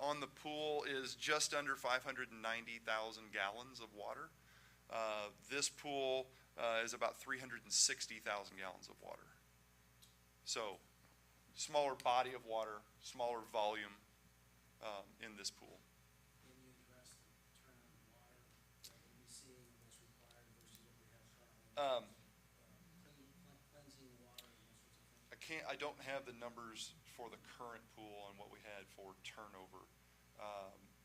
on the pool is just under 590,000 gallons of water. This pool is about 360,000 gallons of water. So smaller body of water, smaller volume in this pool. Can you address the turnover of water that we'll be seeing and what's required versus what we have currently? Cleansing water and those sorts of things. I don't have the numbers for the current pool and what we had for turnover,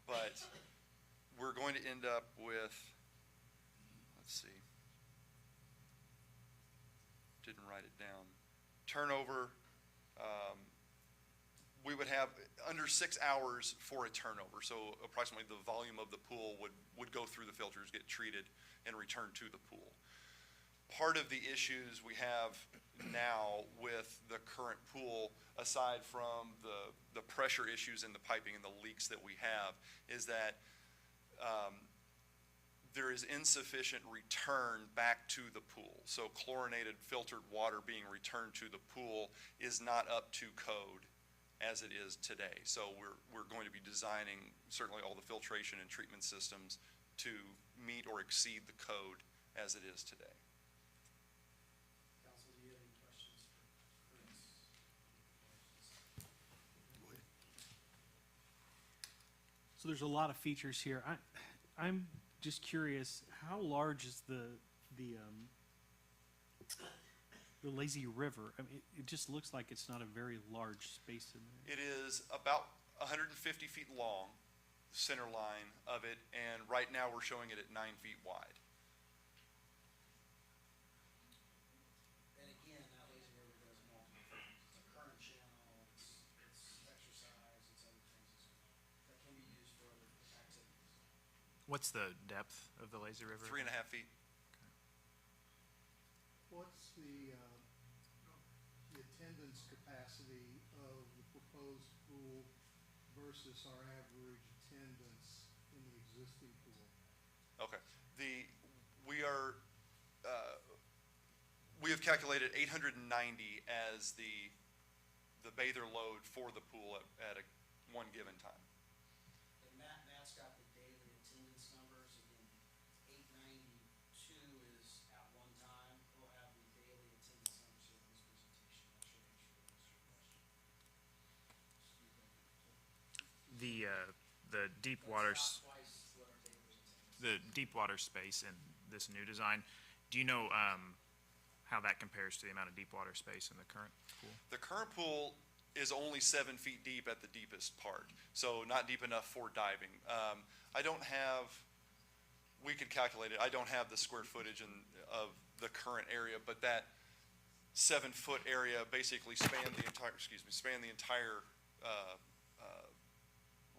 but we're going to end up with, let's see, didn't write it down. Turnover, we would have under 6 hours for a turnover. So approximately the volume of the pool would go through the filters, get treated, and return to the pool. Part of the issues we have now with the current pool, aside from the pressure issues in the piping and the leaks that we have, is that there is insufficient return back to the pool. So chlorinated filtered water being returned to the pool is not up to code as it is today. So we're going to be designing certainly all the filtration and treatment systems to meet or exceed the code as it is today. Council, do you have any questions for Chris? So there's a lot of features here. I'm just curious, how large is the lazy river? I mean, it just looks like it's not a very large space in there. It is about 150 feet long, center line of it, and right now we're showing it at 9 feet wide. And again, that lazy river does multiple things. It's a current channel, it's exercise, it's other things as well. That can be used for other activities. What's the depth of the lazy river? 3.5 feet. What's the attendance capacity of the proposed pool versus our average attendance in the existing pool? Okay. We have calculated 890 as the bather load for the pool at one given time. And Matt's got the daily attendance numbers. Again, 892 is at one time. We'll have the daily attendance numbers here in this presentation. That should answer The deep water, twice what our daily attendance. the deep water space in this new design, do you know how that compares to the amount of deep water space in the current pool? The current pool is only 7 feet deep at the deepest part, so not deep enough for diving. I don't have, we could calculate it, I don't have the square footage of the current area, but that 7-foot area basically spanned the entire,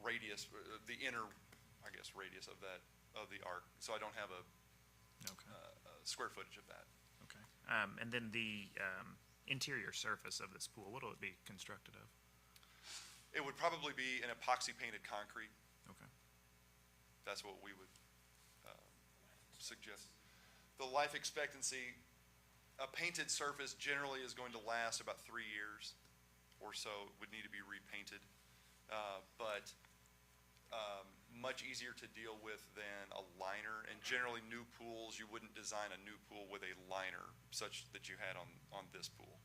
radius, the inner, I guess, radius of the arc. So I don't have a square footage of that. Okay. And then the interior surface of this pool, what will it be constructed of? It would probably be an epoxy painted concrete. Okay. That's what we would suggest. The life expectancy, a painted surface generally is going to last about 3 years or so. It would need to be repainted, but much easier to deal with than a liner. And generally new pools, you wouldn't design a new pool with a liner such that you had on this pool.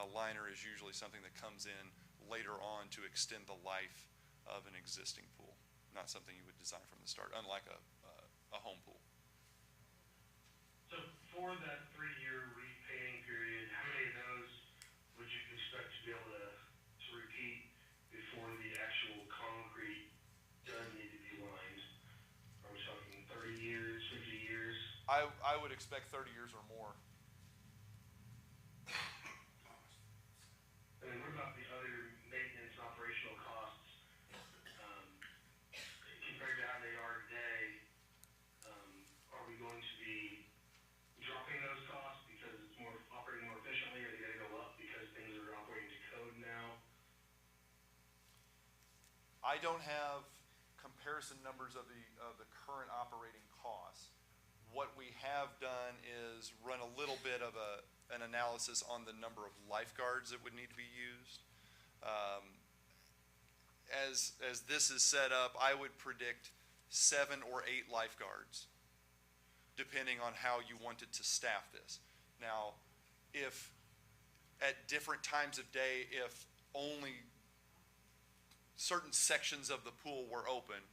A liner is usually something that comes in later on to extend the life of an existing pool, not something you would design from the start, unlike a home pool. So for that 3-year repainting period, how many of those would you expect to be able to repeat before the actual concrete does need to be lined? Are we talking 30 years, 50 years? I would expect 30 years or more. And then what about the other maintenance and operational costs, compared to how they are today? Are we going to be dropping those costs because it's operating more efficiently, or are they gonna go up because things are operating to code now? I don't have comparison numbers of the current operating costs. What we have done is run a little bit of an analysis on the number of lifeguards that would need to be used. As this is set up, I would predict 7 or 8 lifeguards, depending on how you wanted to staff this. Now, if at different times of day, if only certain sections of the pool were open,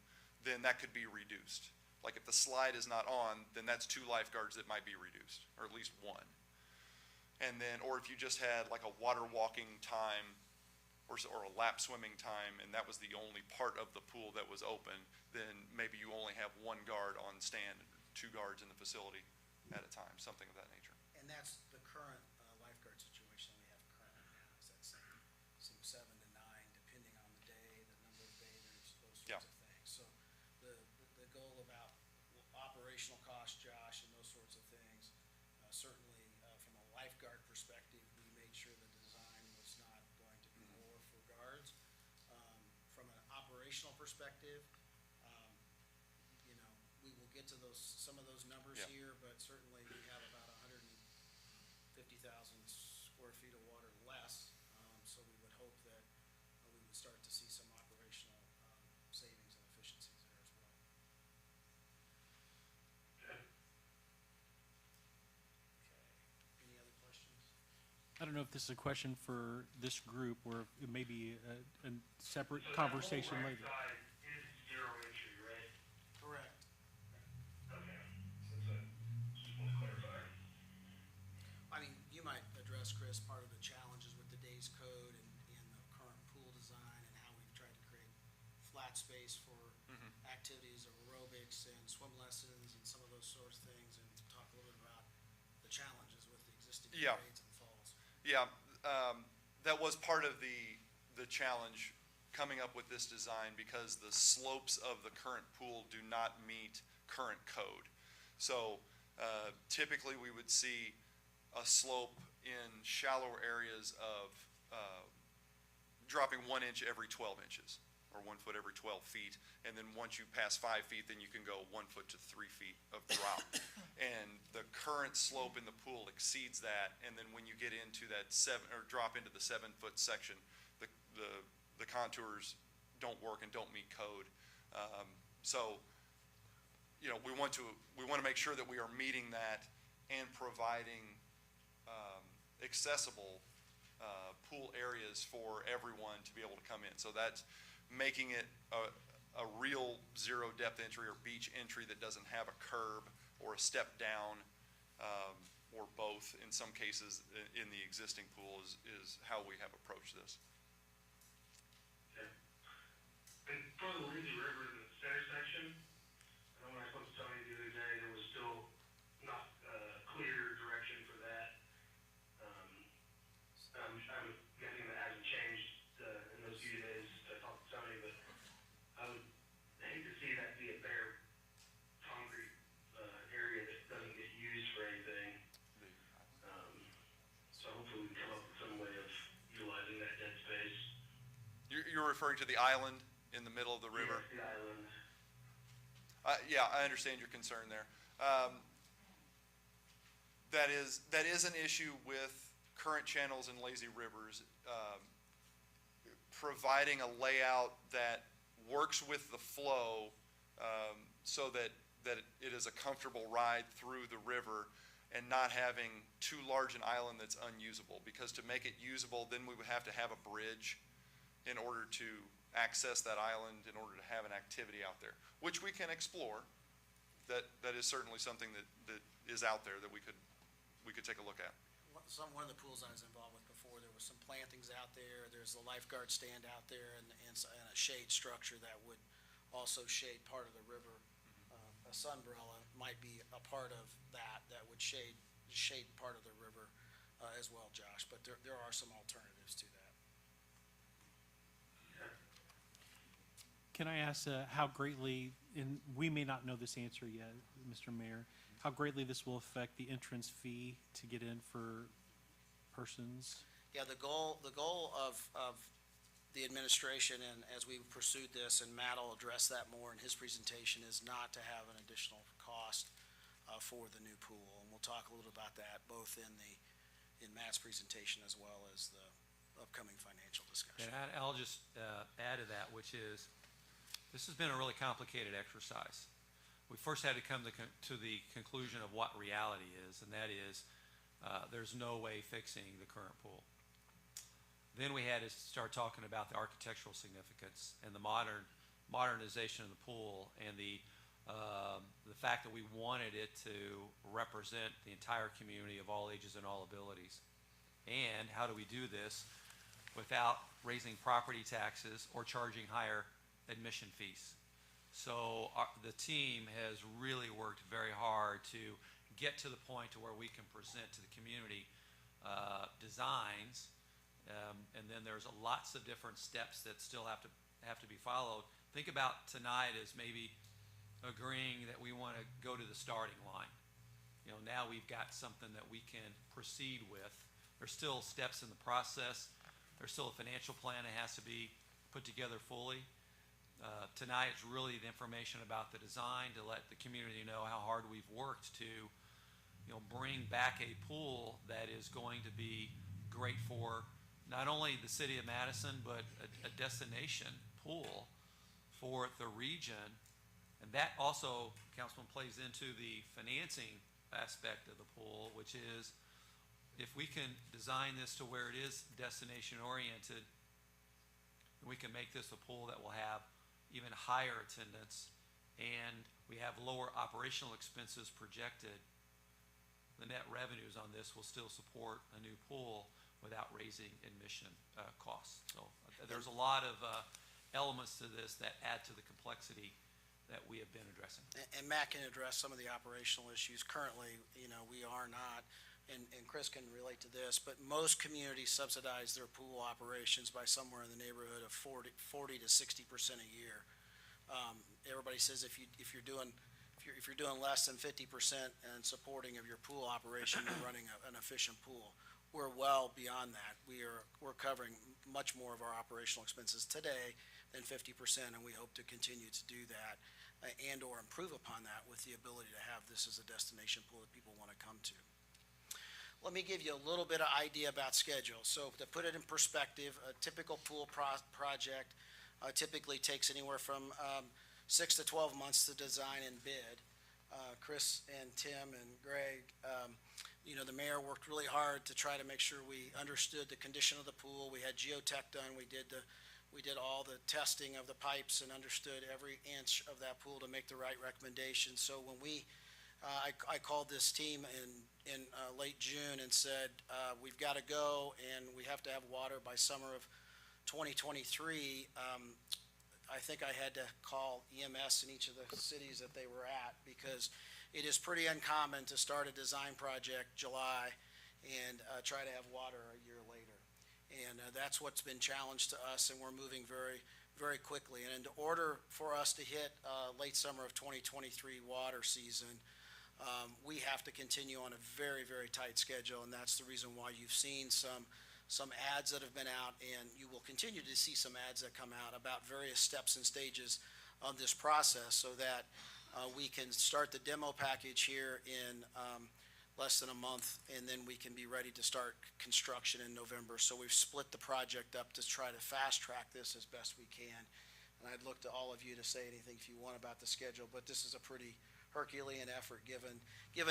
then that could be reduced. Like if the slide is not on, then that's 2 lifeguards that might be reduced, or at least 1. And then, or if you just had like a water walking time or a lap swimming time, and that was the only part of the pool that was open, then maybe you only have one guard on stand, 2 guards in the facility at a time, something of that nature. And that's the current lifeguard situation we have currently now, is that same 7 to 9, depending on the day, the number of bathers, those Yeah. sorts of things. So the goal about operational costs, Josh, and those sorts of things, certainly from a lifeguard perspective, we made sure the design was not going to be more for guards. From an operational perspective, we will get to some of those numbers Yeah. here, but certainly we have about 150,000 square feet of water less, so we would hope that we would start to see some operational savings and efficiencies there as well. Okay. Any other questions? I don't know if this is a question for this group or it may be a separate conversation later. So that whole right side is zero entry, right? Correct. Okay, just want to clarify. I mean, you might address, Chris, part of the challenges with the day's code and the current pool design and how we've tried to create flat space for activities of aerobics and swim lessons and some of those sorts of things, and talk a little bit about the challenges with the existing Yeah. grades and falls. Yeah, that was part of the challenge coming up with this design, because the slopes of the current pool do not meet current code. So typically we would see a slope in shallower areas of dropping 1 inch every 12 inches, or 1 foot every 12 feet. And then once you pass 5 feet, then you can go 1 foot to 3 feet of drop. And the current slope in the pool exceeds that. And then when you get into that drop into the 7-foot section, the contours don't work and don't meet code. So, we want to make sure that we are meeting that and providing accessible pool areas for everyone to be able to come in. So that's making it a real zero depth entry or beach entry that doesn't have a curb or a step down, or both in some cases in the existing pool is how we have approached this. Okay. And for the Lazy River in the center section, I know when I spoke to Tony the other day, there was still not clear direction for that. I'm guessing that hasn't changed in those few days I talked to Tony, but I would hate to see that be a bare concrete area that doesn't get used for anything. So hopefully we can come up with some way of utilizing that dead space. You're referring to the island in the middle of the river? Yes, the island. Yeah, I understand your concern there. That is an issue with current channels and lazy rivers. Providing a layout that works with the flow, so that it is a comfortable ride through the river, and not having too large an island that's unusable. Because to make it usable, then we would have to have a bridge in order to access that island, in order to have an activity out there, which we can explore. That is certainly something that is out there that we could take a look at. One of the pools I was involved with before, there was some plantings out there, there's a lifeguard stand out there, and a shade structure that would also shade part of the river. A sunbrella might be a part of that would shade part of the river as well, Josh, but there are some alternatives to that. Can I ask how greatly, and we may not know this answer yet, Mr. Mayor, how greatly this will affect the entrance fee to get in for persons? Yeah, the goal of the administration, and as we pursued this, and Matt will address that more in his presentation, is not to have an additional cost for the new pool. And we'll talk a little about that both in Matt's presentation as well as the upcoming financial discussion. And I'll just add to that, which is, this has been a really complicated exercise. We first had to come to the conclusion of what reality is, and that is there's no way fixing the current pool. Then we had to start talking about the architectural significance and the modernization of the pool, and the fact that we wanted it to represent the entire community of all ages and all abilities. And how do we do this without raising property taxes or charging higher admission fees. So the team has really worked very hard to get to the point to where we can present to the community designs, and then there's lots of different steps that still have to be followed. Think about tonight as maybe agreeing that we want to go to the starting line. You know, now we've got something that we can proceed with. There's still steps in the process. There's still a financial plan that has to be put together fully. Tonight is really the information about the design to let the community know how hard we've worked to, you know, bring back a pool that is going to be great for not only the city of Madison, but a destination pool for the region. And that also, Councilman, plays into the financing aspect of the pool, which is if we can design this to where it is destination oriented, we can make this a pool that will have even higher attendance, and we have lower operational expenses projected. The net revenues on this will still support a new pool without raising admission costs. So there's a lot of elements to this that add to the complexity that we have been addressing. And Matt can address some of the operational issues. Currently, you know, we are not, and Chris can relate to this, but most communities subsidize their pool operations by somewhere in the neighborhood of 40 to 60% a year. Everybody says if you're doing less than 50% and supporting of your pool operation, you're running an efficient pool. We're well beyond that. We're covering much more of our operational expenses today than 50%, and we hope to continue to do that and or improve upon that with the ability to have this as a destination pool that people want to come to. Let me give you a little bit of idea about schedule. So to put it in perspective, a typical pool project typically takes anywhere from 6 to 12 months to design and bid. Chris and Tim and Greg, you know, the mayor worked really hard to try to make sure we understood the condition of the pool. We had geotech done. We did all the testing of the pipes and understood every inch of that pool to make the right recommendations. So when I called this team in late June and said, we've got to go and we have to have water by summer of 2023. I think I had to call EMS in each of the cities that they were at, because it is pretty uncommon to start a design project July and try to have water a year later. And that's what's been challenged to us, and we're moving very, very quickly. And in order for us to hit late summer of 2023 water season, we have to continue on a very, very tight schedule, and that's the reason why you've seen some ads that have been out, and you will continue to see some ads that come out about various steps and stages of this process, so that we can start the demo package here in less than a month, and then we can be ready to start construction in November. So we've split the project up to try to fast track this as best we can. And I'd look to all of you to say anything if you want about the schedule, but this is a pretty Herculean effort given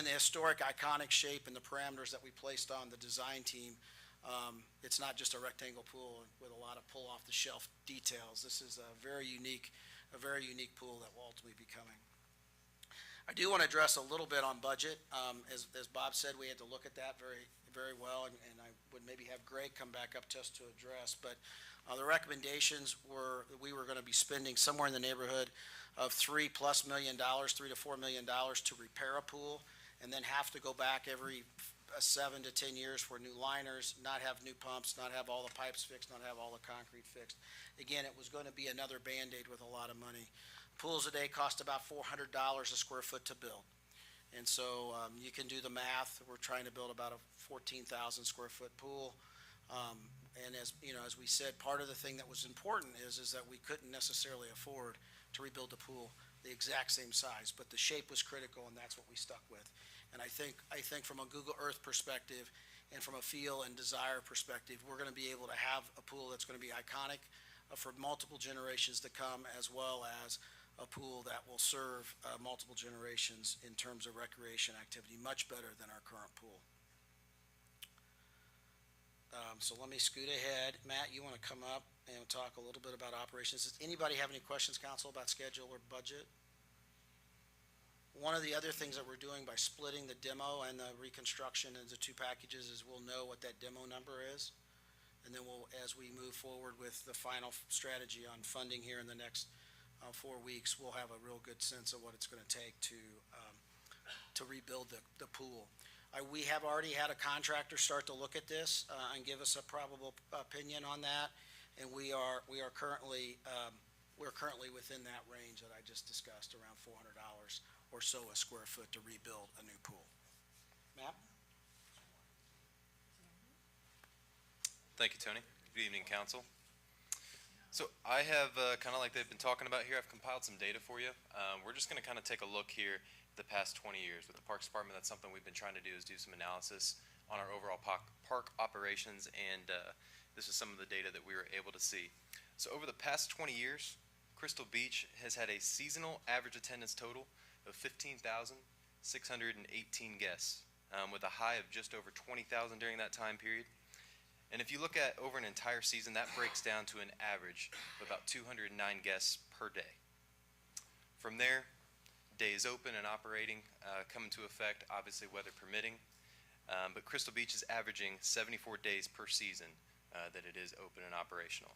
the historic iconic shape and the parameters that we placed on the design team. It's not just a rectangle pool with a lot of pull off the shelf details. This is a very unique pool that will ultimately be coming. I do want to address a little bit on budget. As Bob said, we had to look at that very, very well, and I would maybe have Greg come back up just to address. But the recommendations were that we were going to be spending somewhere in the neighborhood of $3+ million, $3 to $4 million to repair a pool, and then have to go back every 7 to 10 years for new liners, not have new pumps, not have all the pipes fixed, not have all the concrete fixed. Again, it was going to be another Band-Aid with a lot of money. Pools today cost about $400 a square foot to build. And so you can do the math. We're trying to build about a 14,000 square foot pool. And as you know, as we said, part of the thing that was important is that we couldn't necessarily afford to rebuild the pool the exact same size, but the shape was critical, and that's what we stuck with. And I think from a Google Earth perspective and from a feel and desire perspective, we're going to be able to have a pool that's going to be iconic for multiple generations to come, as well as a pool that will serve multiple generations in terms of recreation activity, much better than our current pool. So let me scoot ahead. Matt, you want to come up and talk a little bit about operations? Does anybody have any questions, council, about schedule or budget? One of the other things that we're doing by splitting the demo and the reconstruction into two packages is we'll know what that demo number is. And then we'll, as we move forward with the final strategy on funding here in the next 4 weeks, we'll have a real good sense of what it's going to take to rebuild the pool. We have already had a contractor start to look at this and give us a probable opinion on that, and we are currently within that range that I just discussed, around $400 or so a square foot to rebuild a new pool. Matt? Thank you, Tony. Good evening, council. So I have, kind of like they've been talking about here, I've compiled some data for you. We're just going to kind of take a look here at the past 20 years. With the Parks Department, that's something we've been trying to do, is do some analysis on our overall park operations, and this is some of the data that we were able to see. So over the past 20 years, Crystal Beach has had a seasonal average attendance total of 15,618 guests, with a high of just over 20,000 during that time period. And if you look at over an entire season, that breaks down to an average of about 209 guests per day. From there, days open and operating come into effect, obviously weather permitting. But Crystal Beach is averaging 74 days per season that it is open and operational.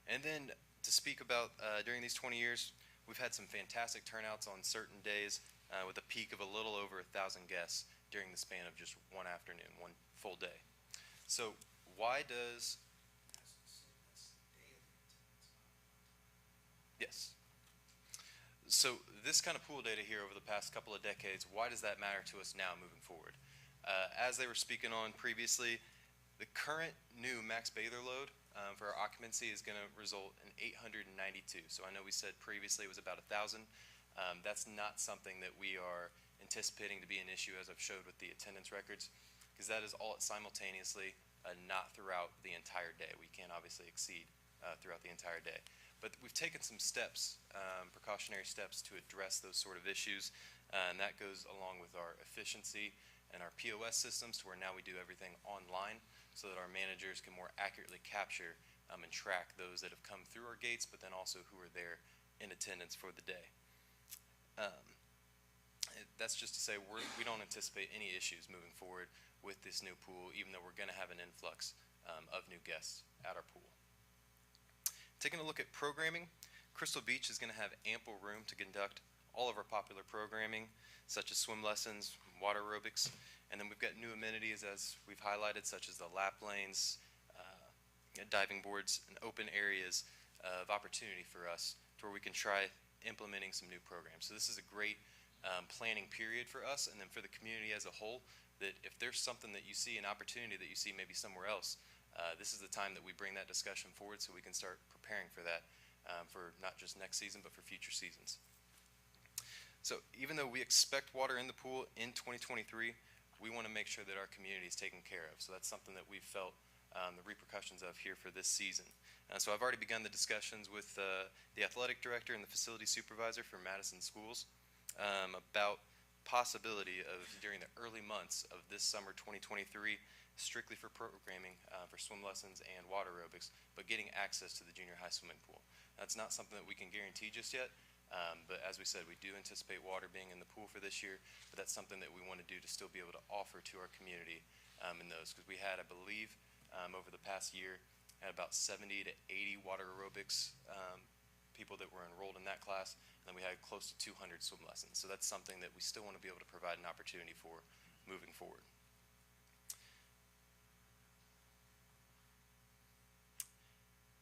And then to speak about during these 20 years, we've had some fantastic turnouts on certain days with a peak of a little over 1,000 guests during the span of just one afternoon, one full day. So why does, yes. So this kind of pool data here over the past couple of decades, why does that matter to us now moving forward? As they were speaking on previously, the current new max bather load for our occupancy is going to result in 892. So I know we said previously it was about 1,000. That's not something that we are anticipating to be an issue, as I've showed with the attendance records, because that is all simultaneously, not throughout the entire day. We can't obviously exceed throughout the entire day. But we've taken some steps, precautionary steps, to address those sort of issues, and that goes along with our efficiency and our POS systems, to where now we do everything online so that our managers can more accurately capture and track those that have come through our gates, but then also who are there in attendance for the day. That's just to say we don't anticipate any issues moving forward with this new pool, even though we're going to have an influx of new guests at our pool. Taking a look at programming, Crystal Beach is going to have ample room to conduct all of our popular programming, such as swim lessons, water aerobics, and then we've got new amenities, as we've highlighted, such as the lap lanes, diving boards, and open areas of opportunity for us to where we can try implementing some new programs. So this is a great planning period for us, and then for the community as a whole, that if there's something that you see, an opportunity that you see maybe somewhere else, this is the time that we bring that discussion forward so we can start preparing for that, for not just next season, but for future seasons. So even though we expect water in the pool in 2023, we want to make sure that our community is taken care of. So that's something that we've felt the repercussions of here for this season. So I've already begun the discussions with the athletic director and the facility supervisor for Madison schools about possibility of, during the early months of this summer 2023, strictly for programming for swim lessons and water aerobics, but getting access to the junior high swimming pool. That's not something that we can guarantee just yet, but as we said, we do anticipate water being in the pool for this year, but that's something that we want to do to still be able to offer to our community in those, because we had, I believe, over the past year, had about 70 to 80 water aerobics people that were enrolled in that class, and then we had close to 200 swim lessons. So that's something that we still want to be able to provide an opportunity for moving forward.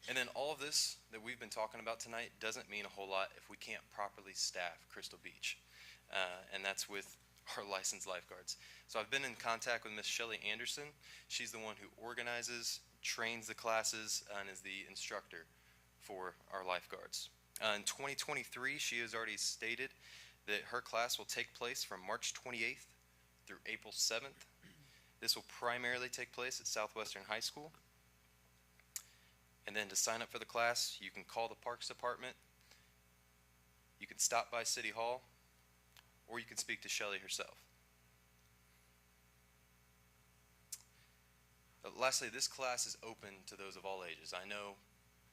And then all of this that we've been talking about tonight doesn't mean a whole lot if we can't properly staff Crystal Beach, and that's with our licensed lifeguards. So I've been in contact with Miss Shelley Anderson. She's the one who organizes, trains the classes, and is the instructor for our lifeguards. In 2023, she has already stated that her class will take place from March 28th through April 7th. This will primarily take place at Southwestern High School. And then to sign up for the class, you can call the Parks Department, you can stop by City Hall, or you can speak to Shelley herself. Lastly, this class is open to those of all ages. I know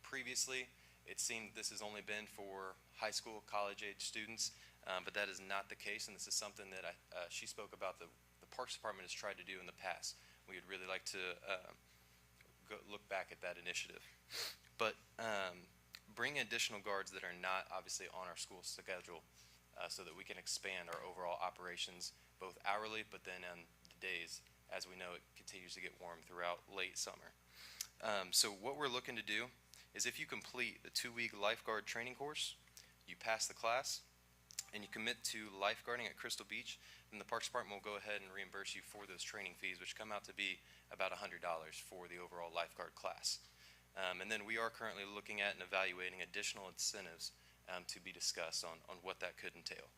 previously it seemed this has only been for high school, college-age students, but that is not the case, and this is something that she spoke about the Parks Department has tried to do in the past. We would really like to look back at that initiative. But bring additional guards that are not obviously on our school schedule so that we can expand our overall operations both hourly, but then on the days, as we know it continues to get warm throughout late summer. So what we're looking to do is if you complete the 2-week lifeguard training course, you pass the class, and you commit to lifeguarding at Crystal Beach, then the Parks Department will go ahead and reimburse you for those training fees, which come out to be about $100 for the overall lifeguard class. And then we are currently looking at and evaluating additional incentives to be discussed on what that could entail.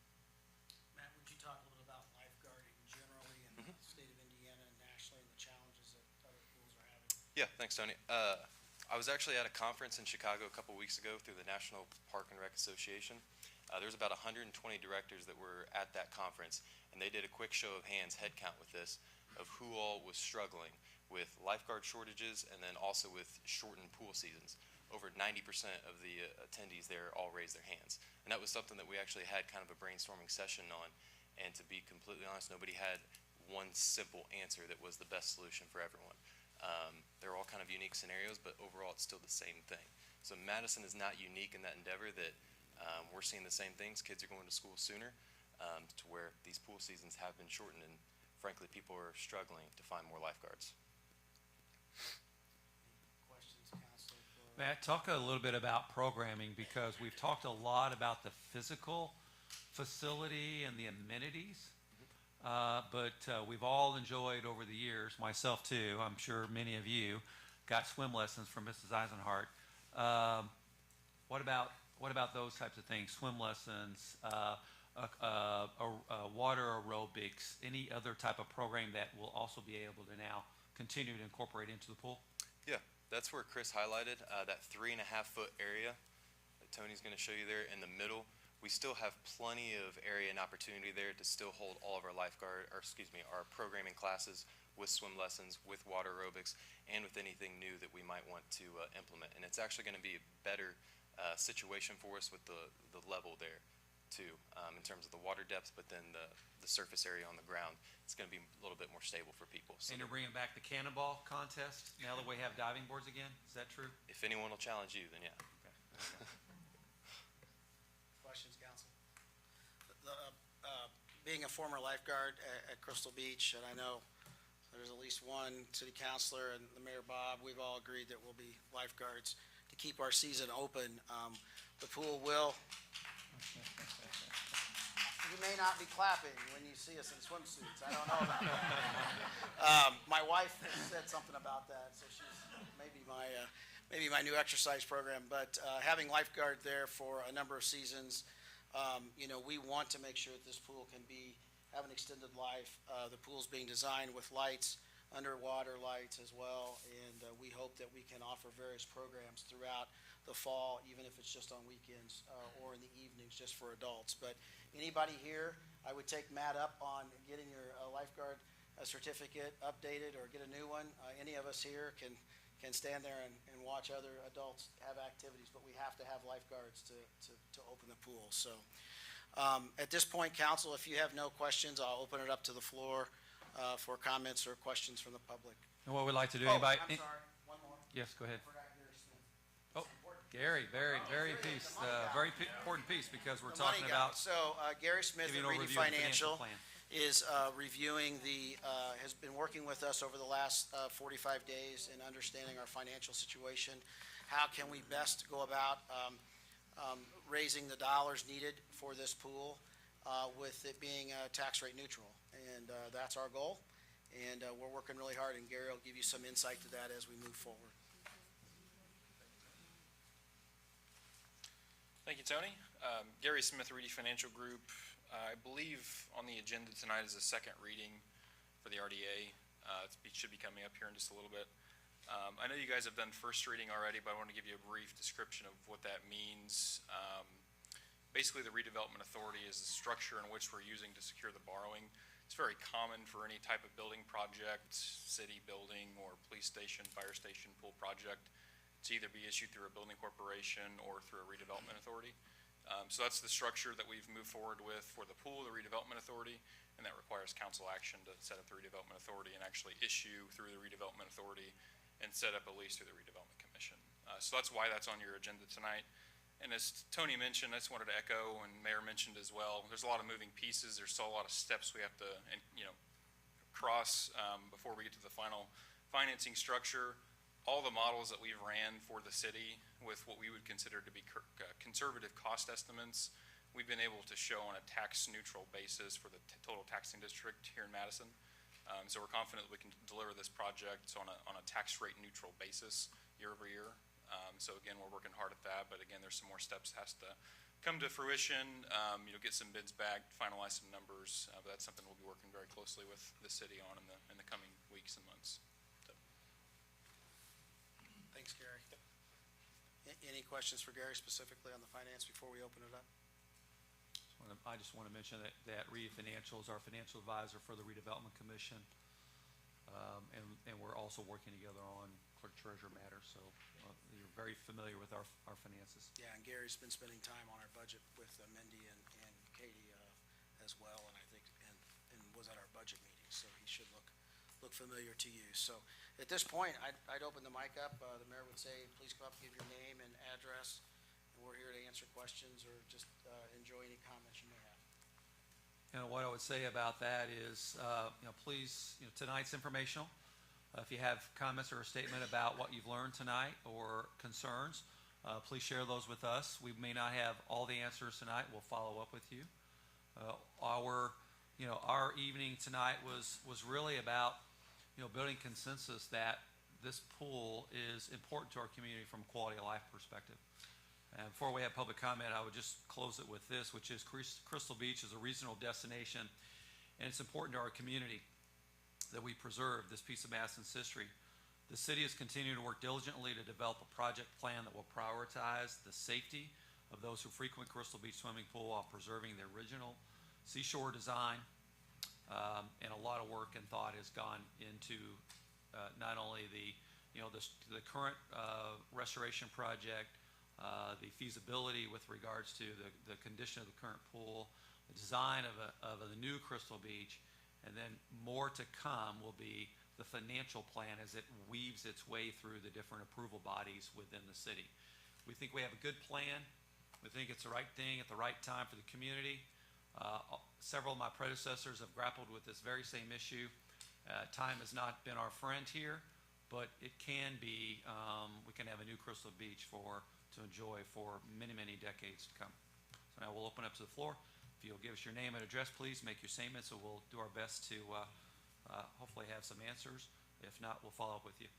Matt, would you talk a little about lifeguarding generally in the state of Indiana and nationally and the challenges that other pools are having? Yeah, thanks, Tony. I was actually at a conference in Chicago a couple weeks ago through the National Park and Rec Association. There was about 120 directors that were at that conference, and they did a quick show of hands head count with this of who all was struggling with lifeguard shortages and then also with shortened pool seasons. Over 90% of the attendees there all raised their hands. And that was something that we actually had kind of a brainstorming session on. And to be completely honest, nobody had one simple answer that was the best solution for everyone. They're all kind of unique scenarios, but overall it's still the same thing. So Madison is not unique in that endeavor that we're seeing the same things. Kids are going to school sooner to where these pool seasons have been shortened, and frankly, people are struggling to find more lifeguards. Questions, Council? Matt, talk a little bit about programming, because we've talked a lot about the physical facility and the amenities, but we've all enjoyed over the years, myself too, I'm sure many of you, got swim lessons from Mrs. Eisenhardt. What about those types of things? Swim lessons, water aerobics, any other type of program that will also be able to now continue to incorporate into the pool? Yeah, that's where Chris highlighted that 3.5-foot area that Tony's going to show you there in the middle. We still have plenty of area and opportunity there to still hold all of our our programming classes with swim lessons, with water aerobics, and with anything new that we might want to implement. And it's actually going to be a better situation for us with the level there too, in terms of the water depth, but then the surface area on the ground. It's going to be a little bit more stable for people. So and you're bringing back the cannonball contest now that we have diving boards again? Is that true? If anyone will challenge you, then yeah. Okay. Questions, Council? Being a former lifeguard at Crystal Beach, and I know there's at least one city councilor and the Mayor Bob, we've all agreed that we'll be lifeguards to keep our season open. The pool will. You may not be clapping when you see us in swimsuits. I don't know about that. My wife has said something about that, so she's maybe my new exercise program. But having lifeguard there for a number of seasons, we want to make sure that this pool can have an extended life. The pool's being designed with lights, underwater lights as well, and we hope that we can offer various programs throughout the fall, even if it's just on weekends or in the evenings just for adults. But anybody here, I would take Matt up on getting your lifeguard certificate updated or get a new one. Any of us here can stand there and watch other adults have activities, but we have to have lifeguards to open the pool. So at this point, Council, if you have no questions, I'll open it up to the floor for comments or questions from the public. And what we'd like to do, I'm anybody? sorry, one more. Yes, go ahead. I forgot Gary Smith. Oh, Gary, very important piece, because we're The money talking guy. about So Gary Smith giving at an Reedy overview of the financial Financial plan. is reviewing has been working with us over the last 45 days in understanding our financial situation. How can we best go about raising the dollars needed for this pool with it being tax rate neutral? And that's our goal. And we're working really hard, and Gary will give you some insight to that as we move forward. Thank you, Tony. Gary Smith, Reedy Financial Group. I believe on the agenda tonight is a second reading for the RDA. It should be coming up here in just a little bit. I know you guys have done first reading already, but I want to give you a brief description of what that means. Basically, the Redevelopment Authority is the structure in which we're using to secure the borrowing. It's very common for any type of building project, city building, or police station, fire station, pool project, to either be issued through a building corporation or through a redevelopment authority. So that's the structure that we've moved forward with for the pool, the redevelopment authority, and that requires council action to set up the redevelopment authority and actually issue through the redevelopment authority and set up a lease through the Redevelopment Commission. So that's why that's on your agenda tonight. And as Tony mentioned, I just wanted to echo, and Mayor mentioned as well, there's a lot of moving pieces. There's still a lot of steps we have to, cross before we get to the final financing structure. All the models that we've ran for the city with what we would consider to be conservative cost estimates, we've been able to show on a tax-neutral basis for the total taxing district here in Madison. So we're confident that we can deliver this project on a tax rate neutral basis year over year. So again, we're working hard at that, but again, there's some more steps has to come to fruition, get some bids back, finalize some numbers, but that's something we'll be working very closely with the city on in the coming weeks and months. So. Thanks, Gary. Any questions for Gary specifically on the finance before we open it up? I just want to mention that Reed Financial is our financial advisor for the Redevelopment Commission, and we're also working together on clerk treasurer matters, so you're very familiar with our finances. Yeah, and Gary's been spending time on our budget with Mindy and Katie as well, and I think and was at our budget meeting, so he should look familiar to you. So at this point, I'd open the mic up. The mayor would say, please come up, give your name and address, and we're here to answer questions or just enjoy any comments you may have. What I would say about that is, please, tonight's informational. If you have comments or a statement about what you've learned tonight or concerns, please share those with us. We may not have all the answers tonight. We'll follow up with you. Our evening tonight was really about, building consensus that this pool is important to our community from a quality of life perspective. And before we have public comment, I would just close it with this, which is Crystal Beach is a regional destination, and it's important to our community that we preserve this piece of Madison's history. The city is continuing to work diligently to develop a project plan that will prioritize the safety of those who frequent Crystal Beach swimming pool while preserving the original seashore design. And a lot of work and thought has gone into not only the current restoration project, the feasibility with regards to the condition of the current pool, the design of the new Crystal Beach, and then more to come will be the financial plan as it weaves its way through the different approval bodies within the city. We think we have a good plan. We think it's the right thing at the right time for the community. Several of my predecessors have grappled with this very same issue. Time has not been our friend here, but it can be, we can have a new Crystal Beach to enjoy for many, many decades to come. So now we'll open up to the floor. If you'll give us your name and address, please make your statement, so we'll do our best to hopefully have some answers. If not, we'll follow up with you.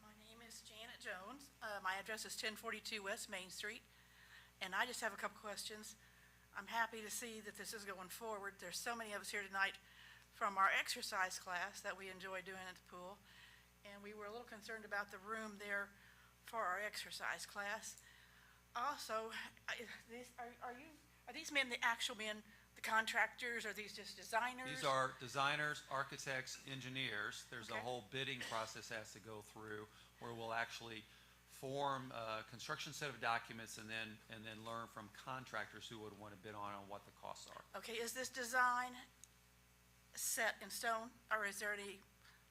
My name is Janet Jones. My address is 1042 West Main Street, and I just have a couple questions. I'm happy to see that this is going forward. There's so many of us here tonight from our exercise class that we enjoy doing at the pool, and we were a little concerned about the room there for our exercise class. Also, are these men the actual men, the contractors? Are these just designers? These are designers, architects, engineers. There's a whole bidding process has to go through where we'll actually form a construction set of documents and then learn from contractors who would want to bid on what the costs are. Okay, is this design set in stone, or is there any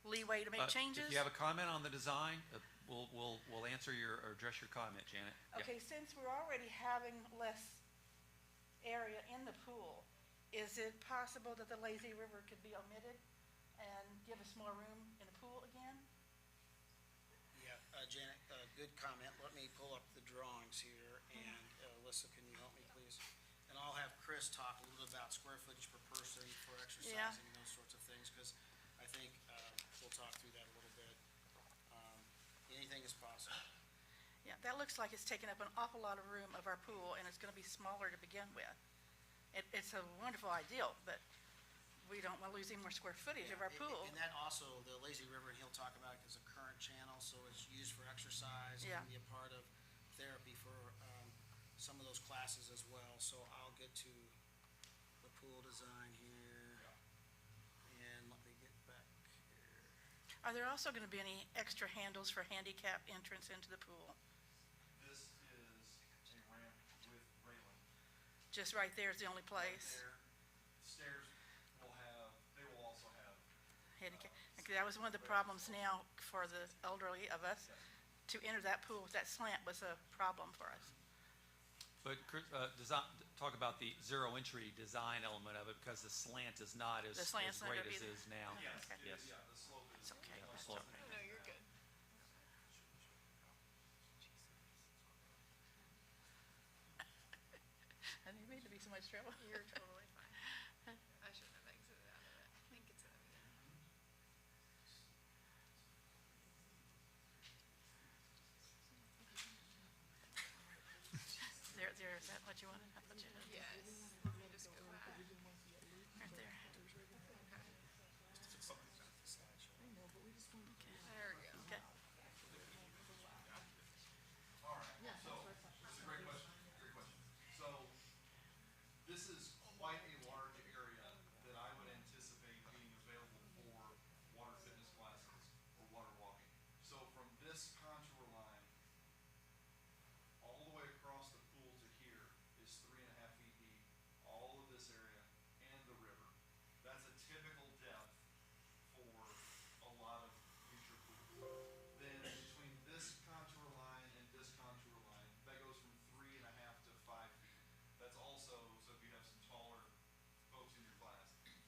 leeway to make changes? If you have a comment on the design, we'll answer or address your comment, Janet. Okay, since we're already having less area in the pool, is it possible that the lazy river could be omitted and give us more room in the pool again? Yeah, Janet, good comment. Let me pull up the drawings here, and Alyssa, can you help me, please? And I'll have Chris talk a little bit about square footage per person for exercising and those sorts of things, because I think we'll talk through that a little bit. Anything is possible. Yeah, that looks like it's taking up an awful lot of room of our pool, and it's going to be smaller to begin with. It's a wonderful ideal, but we don't want to lose any more square footage of our pool. And that also, the lazy river, and he'll talk about it, is a current channel, so it's used for exercise. It can be a part of therapy for some of those classes as well. So I'll get to the pool design here, and let me get back here. Are there also going to be any extra handles for handicap entrance into the pool? This is a ramp with railing. just right there is the only place? There. Stairs will have, they will also have. Handicap, okay, that was one of the problems now for the elderly of us. To enter that pool with that slant was a problem for us. But talk about the zero entry design element of it, because the slant is not as The slant's not great gonna as be is now. Yes, Okay. it Yes. is, yeah, the slope is. It's okay. Yeah, the That's slope. okay. No, you're good. I didn't mean to be so much trouble. You're totally fine. I shouldn't have exited out of it. I think it's in the beginning. There, is that what you wanted? I thought you had. Yes. Let me just go back. Right there. There we go. Okay. All right, so, that's a great question, great question. So, this is quite a large area that I would anticipate being available for water fitness classes or water walking. So from this contour line, all the way across the pool to here is 3.5 feet deep, all of this area and the river. That's a typical depth for a lot of future pools. Then between this contour line and this contour line, that goes from 3.5 to 5 feet. That's also, so if you have some taller folks in your class,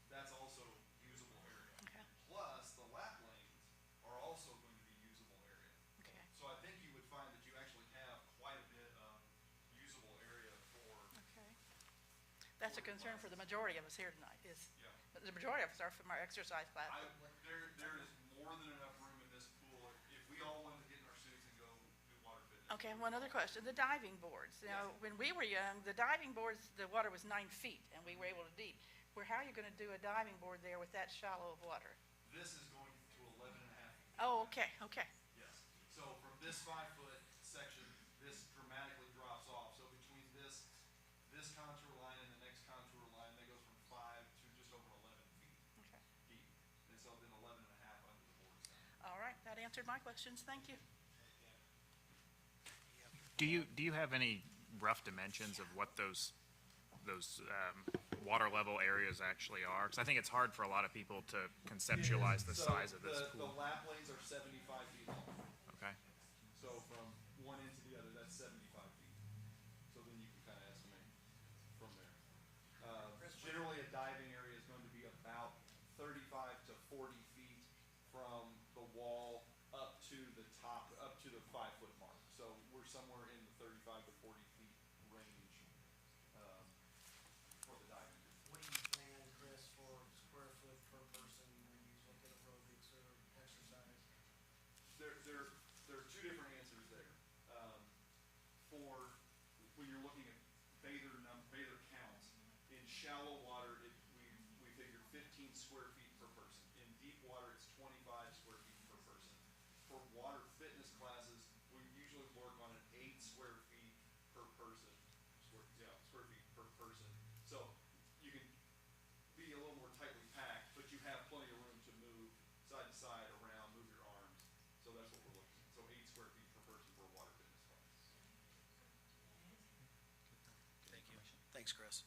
that's also usable area. Okay. Plus, the lap lanes are also going to be usable area. Okay. So I think you would find that you actually have quite a bit of usable area for. Okay. That's a concern for the majority of us here tonight, is, Yeah. the majority of us are from our exercise class. There is more than enough room in this pool if we all wanted to get in our suits and go do water fitness. Okay, one other question, the diving boards. Now, when we were young, the diving boards, the water was 9 feet, and we were able to deep. How are you gonna do a diving board there with that shallow of water? This is going to 11.5 feet. Oh, okay, okay. Yes. So from this 5-foot section, this dramatically drops off. So between this contour line and the next contour line, that goes from 5 to just over 11 feet Okay. deep. And so then 11.5 under the board side. All right, that answered my questions, thank you. Do you have any rough dimensions of what those water level areas actually are? Because I think it's hard for a lot of people to conceptualize the size of this The pool. lap lanes are 75 feet long. Okay. So from one end to the other, that's 75 feet. So then you can kind of estimate from there. Generally, a diving area is going to be about 35 to 40 feet from the wall up to the top, up to the 5-foot mark. So we're somewhere in the 35 to 40 feet range for the diving. What do you plan, Chris, for square foot per person when you look at aerobics or exercise? There are two different answers there. For when you're looking at bather counts, in shallow water, we figure 15 square feet per person. In deep water, it's 25 square feet per person. For water fitness classes, we usually work on an 8 square feet per person. Square feet per person. So you can be a little more tightly packed, but you have plenty of room to move side to side, around, move your arms. So that's what we're looking at. So 8 square feet per person for a water fitness class. Thank you. Thanks, Chris.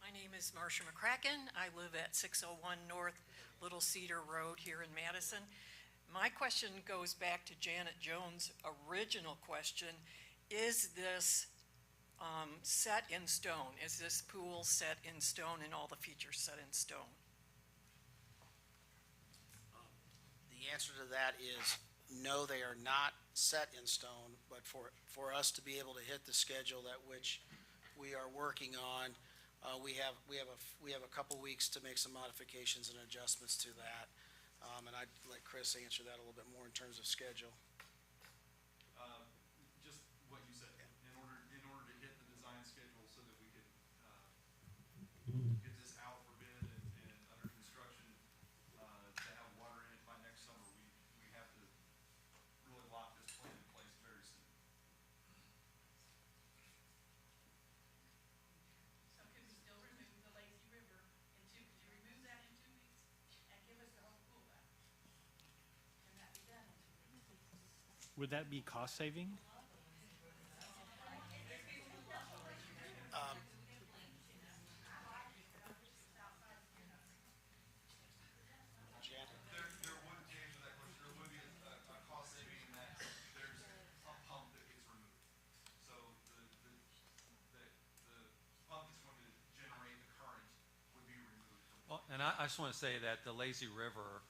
My name is Marcia McCracken. I live at 601 North Little Cedar Road here in Madison. My question goes back to Janet Jones' original question. Is this set in stone? Is this pool set in stone and all the features set in stone? The answer to that is no, they are not set in stone, but for us to be able to hit the schedule at which we are working on, we have a couple weeks to make some modifications and adjustments to that. And I'd let Chris answer that a little bit more in terms of schedule. Just what you said, in order to hit the design schedule so that we could get this out for bid and under construction, to have water in it by next summer, we have to really lock this plan in place very soon. So could we still remove the lazy river could you remove that in 2 weeks and give us the whole pool back? Can that be done in 2 weeks? would that be cost saving? There would, to answer that question, there would be a cost saving in that there's a pump that gets removed. So the pump that's going to generate the current would be removed. Well, and I just want to say that the lazy river,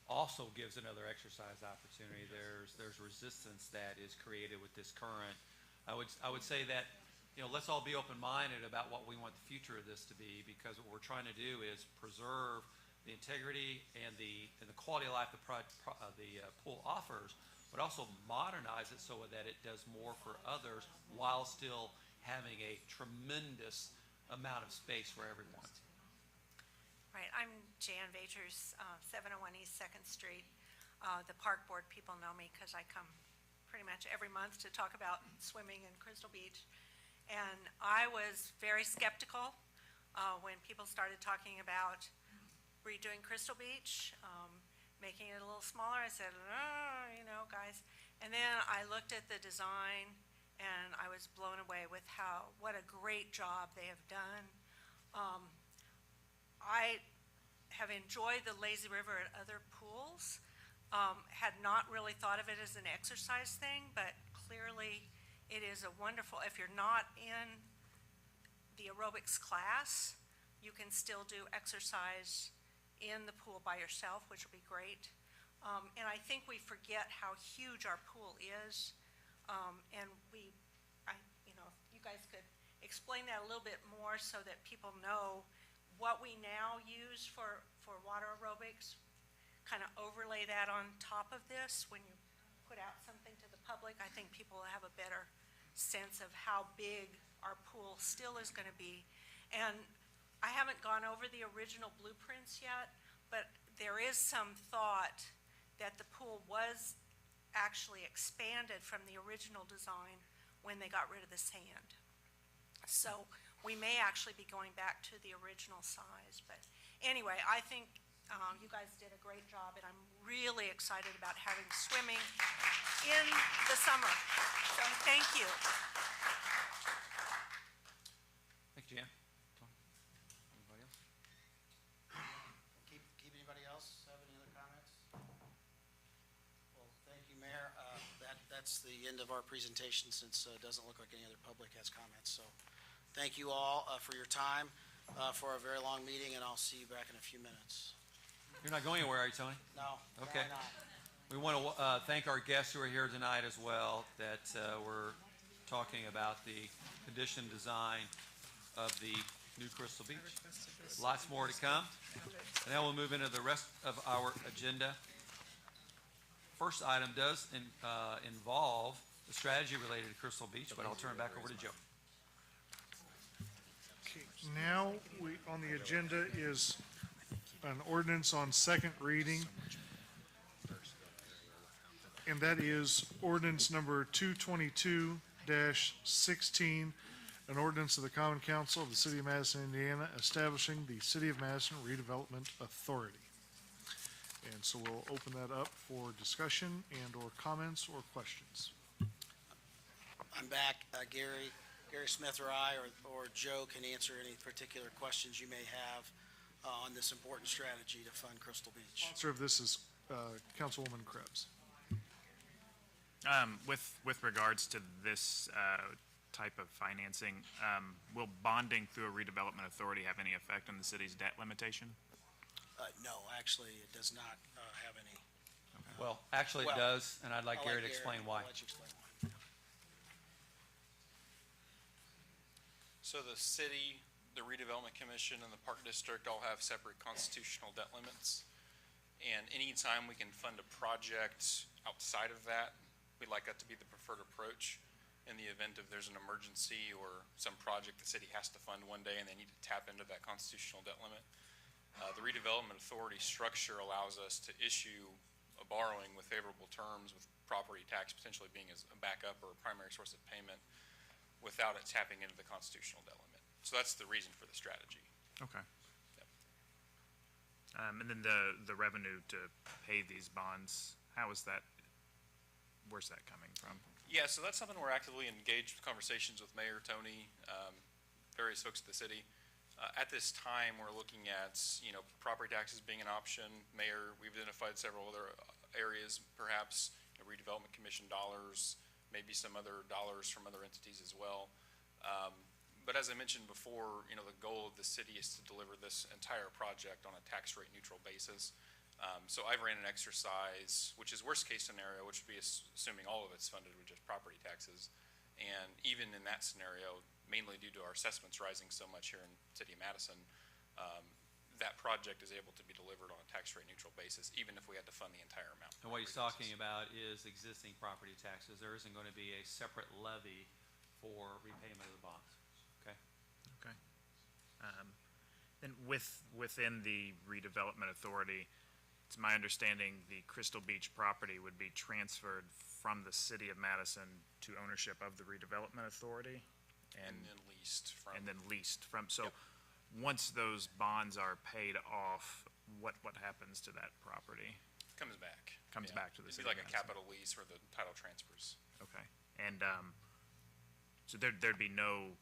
also gives another exercise opportunity. There's resistance that is created with this current. I would say that, let's all be open-minded about what we want the future of this to be, because what we're trying to do is preserve the integrity and the quality of life the pool offers, but also modernize it so that it does more for others while still having a tremendous amount of space for everyone. Right, I'm Jan Vagers, 701 East 2nd Street. The park board people know me because I come pretty much every month to talk about swimming in Crystal Beach. And I was very skeptical when people started talking about redoing Crystal Beach, making it a little smaller. I said, guys. And then I looked at the design and I was blown away with what a great job they have done. I have enjoyed the lazy river at other pools, had not really thought of it as an exercise thing, but clearly it is a wonderful, if you're not in the aerobics class, you can still do exercise in the pool by yourself, which will be great. And I think we forget how huge our pool is. And if you guys could explain that a little bit more so that people know what we now use for water aerobics, kind of overlay that on top of this when you put out something to the public. I think people will have a better sense of how big our pool still is going to be. And I haven't gone over the original blueprints yet, but there is some thought that the pool was actually expanded from the original design when they got rid of the sand. So we may actually be going back to the original size. But anyway, I think you guys did a great job, and I'm really excited about having swimming in the summer. So thank you. Thank you, Jan. Anybody else? Keep anybody else have any other comments? Well, thank you, Mayor. That's the end of our presentation, since it doesn't look like any other public has comments. So thank you all for your time for a very long meeting, and I'll see you back in a few minutes. You're not going anywhere, are you, Tony? No, okay. Not. We want to thank our guests who are here tonight as well, that we're talking about the condition design of the new Crystal Beach. Lots more to come. And now we'll move into the rest of our agenda. First item does involve the strategy related to Crystal Beach, but I'll turn it back over to Joe. Okay, now on the agenda is an ordinance on second reading, and that is ordinance number 222-16, an ordinance of the Common Council of the City of Madison, Indiana, establishing the City of Madison Redevelopment Authority. And so we'll open that up for discussion and or comments or questions. I'm back. Gary Smith or I or Joe can answer any particular questions you may have on this important strategy to fund Crystal Beach. Sponsor of this is Councilwoman Krebs. With regards to this type of financing, will bonding through a redevelopment authority have any effect on the city's debt limitation? No, actually, it does not have any. Well, actually it does, and I'd like Gary to explain why. I'll let you explain why. So the city, the redevelopment commission, and the park district all have separate constitutional debt limits. And anytime we can fund a project outside of that, we'd like that to be the preferred approach. In the event of there's an emergency or some project the city has to fund one day and they need to tap into that constitutional debt limit. The redevelopment authority structure allows us to issue a borrowing with favorable terms, with property tax potentially being as a backup or a primary source of payment, without it tapping into the constitutional debt limit. So that's the reason for the strategy. Okay. Yep. And then the revenue to pay these bonds, how is that where's that coming from? Yeah, so that's something we're actively engaged with conversations with Mayor Tony, various folks at the city. At this time, we're looking at, property taxes being an option. Mayor, we've identified several other areas, perhaps redevelopment commission dollars, maybe some other dollars from other entities as well. But as I mentioned before, the goal of the city is to deliver this entire project on a tax rate neutral basis. So I've ran an exercise, which is worst case scenario, which would be assuming all of it's funded with just property taxes. And even in that scenario, mainly due to our assessments rising so much here in the city of Madison, that project is able to be delivered on a tax rate neutral basis, even if we had to fund the entire amount. And what he's talking about is existing property taxes. There isn't going to be a separate levy for repayment of the bonds, okay? Okay. And within the redevelopment authority, it's my understanding the Crystal Beach property would be transferred from the city of Madison to ownership of the redevelopment authority? And then leased from. So Yep. once those bonds are paid off, what happens to that property? Comes back. Comes back to the It'd city be like of a Madison. capital lease where the title transfers. Okay. And so there'd be no,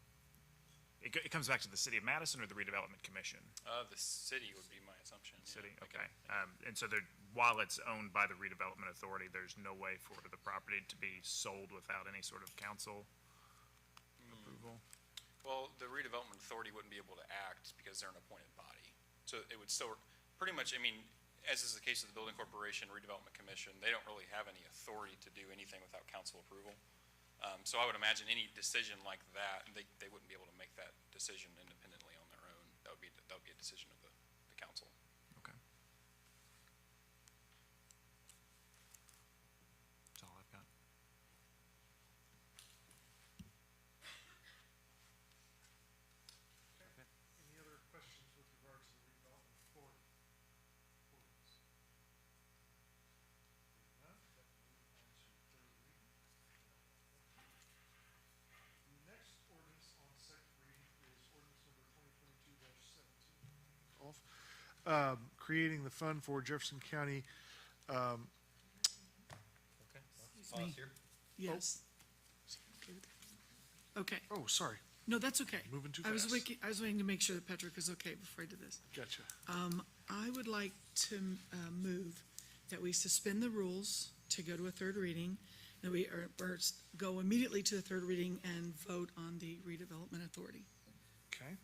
it comes back to the city of Madison or the redevelopment commission? The city would be my assumption. yeah. City, okay. And so while it's owned by the redevelopment authority, there's no way for the property to be sold without any sort of council approval? Well, the redevelopment authority wouldn't be able to act because they're an appointed body. So it would still, pretty much, as is the case of the Building Corporation, Redevelopment Commission, they don't really have any authority to do anything without council approval. So I would imagine any decision like that, they wouldn't be able to make that decision independently on their own. That would be a decision of the council. Okay. That's all I've got. Any other questions with regards to the redevelopment authority? Ordinance? Hearing none, that will move on to third reading. The next ordinance on second reading is ordinance number 2022-17. Creating the fund for Jefferson County, Pause here. Yes. Okay. oh, sorry, No, that's okay. moving too I was fast. waiting to make sure that Patrick was okay before I did this. Gotcha. I would like to move that we suspend the rules to go to a third reading, that we go immediately to the third reading and vote on the redevelopment authority. Okay.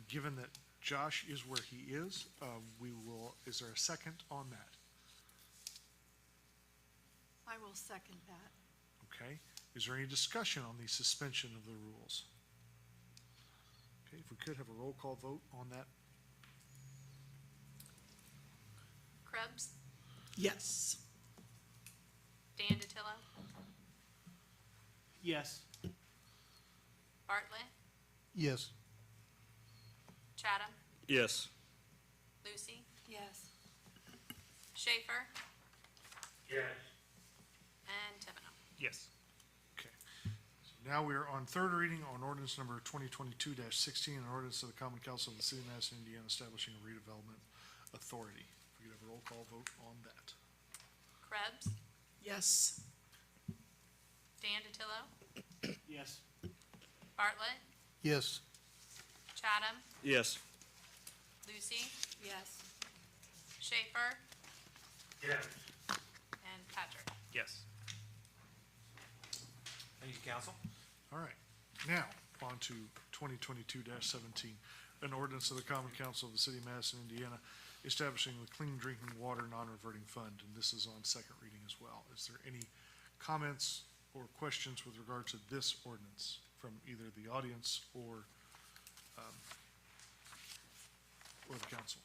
Given that Josh is where he is, is there a second on that? I will second that. Okay. Is there any discussion on the suspension of the rules? Okay, if we could have a roll call vote on that. Krebs, Yes. Dan DiTillo, Yes. Bartlett, Yes. Chatham, Yes. Lucy, Yes. Schaefer, Yes. and Tivino. Yes. Okay. So now we are on third reading on ordinance number 2022-16, an ordinance of the Common Council of the City of Madison, Indiana, establishing a redevelopment authority. If we could have a roll call vote on that. Krebs, Yes. Dan DiTillo, Yes. Bartlett, Yes. Chatham, Yes. Lucy, Yes. Schaefer, Yes. and Patrick. Yes. Thank you, council. All right. Now, on to 2022-17, an ordinance of the Common Council of the City of Madison, Indiana, establishing the Clean Drinking Water Non-Reverting Fund, and this is on second reading as well. Is there any comments or questions with regard to this ordinance from either the audience or the council?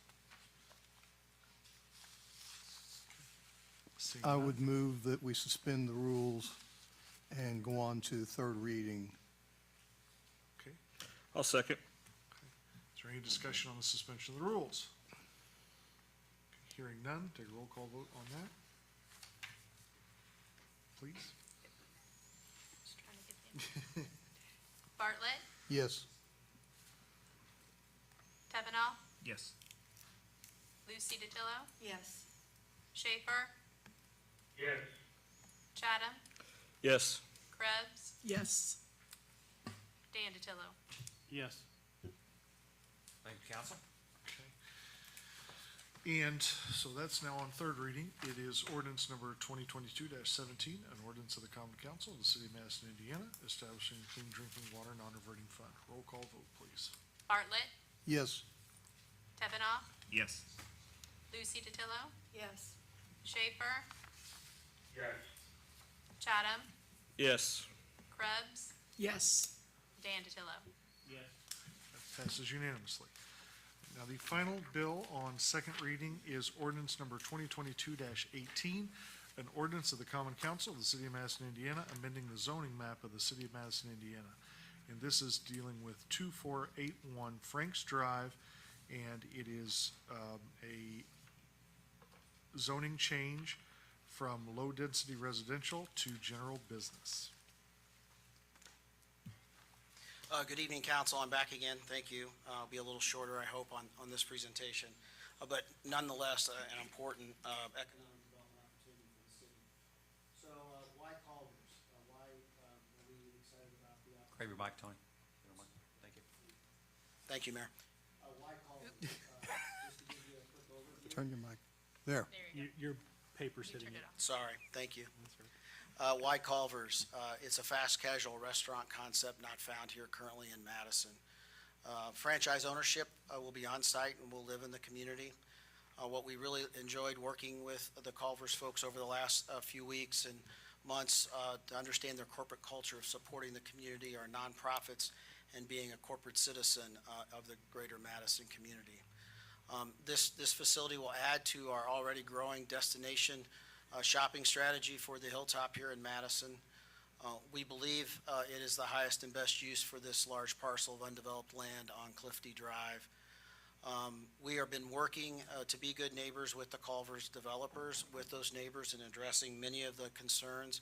Seeing I none. would move that we suspend the rules and go on to third reading. Okay. I'll second. Is there any discussion on the suspension of the rules? Okay, hearing none, take a roll call vote on that. Please. Just trying to get the Bartlett, Yes. Tivino, Yes. Lucy DiTillo, Yes. Schaefer, Yes. Chatham, Yes. Krebs, Yes. Dan DiTillo. Yes. Thank you, council. And so that's now on third reading. It is ordinance number 2022-17, an ordinance of the Common Council of the City of Madison, Indiana, establishing a clean drinking water non-reverting fund. Roll call vote, please. Bartlett, Yes. Tevenoff, Yes. Lucy DiTillo, Yes. Schaefer, Yes. Chatham, Yes. Krebs, Yes. Dan DiTillo. Yes. That passes unanimously. Now, the final bill on second reading is ordinance number 2022-18, an ordinance of the Common Council of the City of Madison, Indiana, amending the zoning map of the City of Madison, Indiana. And this is dealing with 2481 Franks Drive, and it is a zoning change from low-density residential to general business. Good evening, council. I'm back again. Thank you. I'll be a little shorter, I hope, on this presentation. But nonetheless, an important economic development opportunity for the city. So why Culvers? Why are we excited about the opportunity? Grab your mic, Tony. Thank you. Thank you, Mayor. Why Culvers? Just to give you a quick overview. Turn your mic. There. Your paper's hitting it. Sorry, thank you. Why Culvers? It's a fast casual restaurant concept not found here currently in Madison. Franchise ownership will be on site and will live in the community. What we really enjoyed working with the Culvers folks over the last few weeks and months to understand their corporate culture of supporting the community, our nonprofits, and being a corporate citizen of the greater Madison community. This facility will add to our already growing destination shopping strategy for the Hilltop here in Madison. We believe it is the highest and best use for this large parcel of undeveloped land on Clifty Drive. We have been working to be good neighbors with the Culvers developers, with those neighbors, and addressing many of the concerns.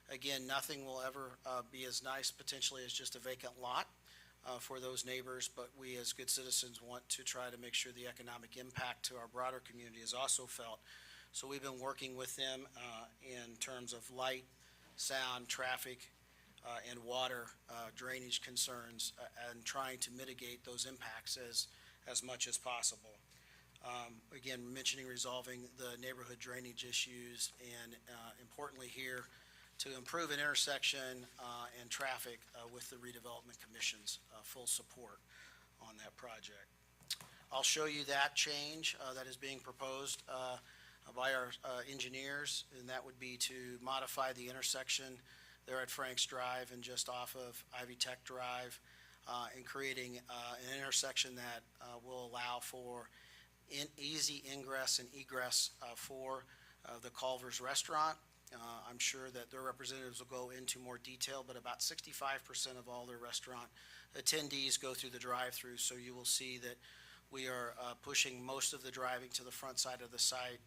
Again, nothing will ever be as nice potentially as just a vacant lot for those neighbors, but we as good citizens want to try to make sure the economic impact to our broader community is also felt. So we've been working with them in terms of light, sound, traffic, and water drainage concerns, and trying to mitigate those impacts as much as possible. Again, mentioning resolving the neighborhood drainage issues, and importantly here, to improve an intersection and traffic with the Redevelopment Commission's full support on that project. I'll show you that change that is being proposed by our engineers, and that would be to modify the intersection there at Franks Drive and just off of Ivy Tech Drive, and creating an intersection that will allow for easy ingress and egress for the Culver's restaurant. I'm sure that their representatives will go into more detail, but about 65% of all their restaurant attendees go through the drive-through, so you will see that we are pushing most of the driving to the front side of the site.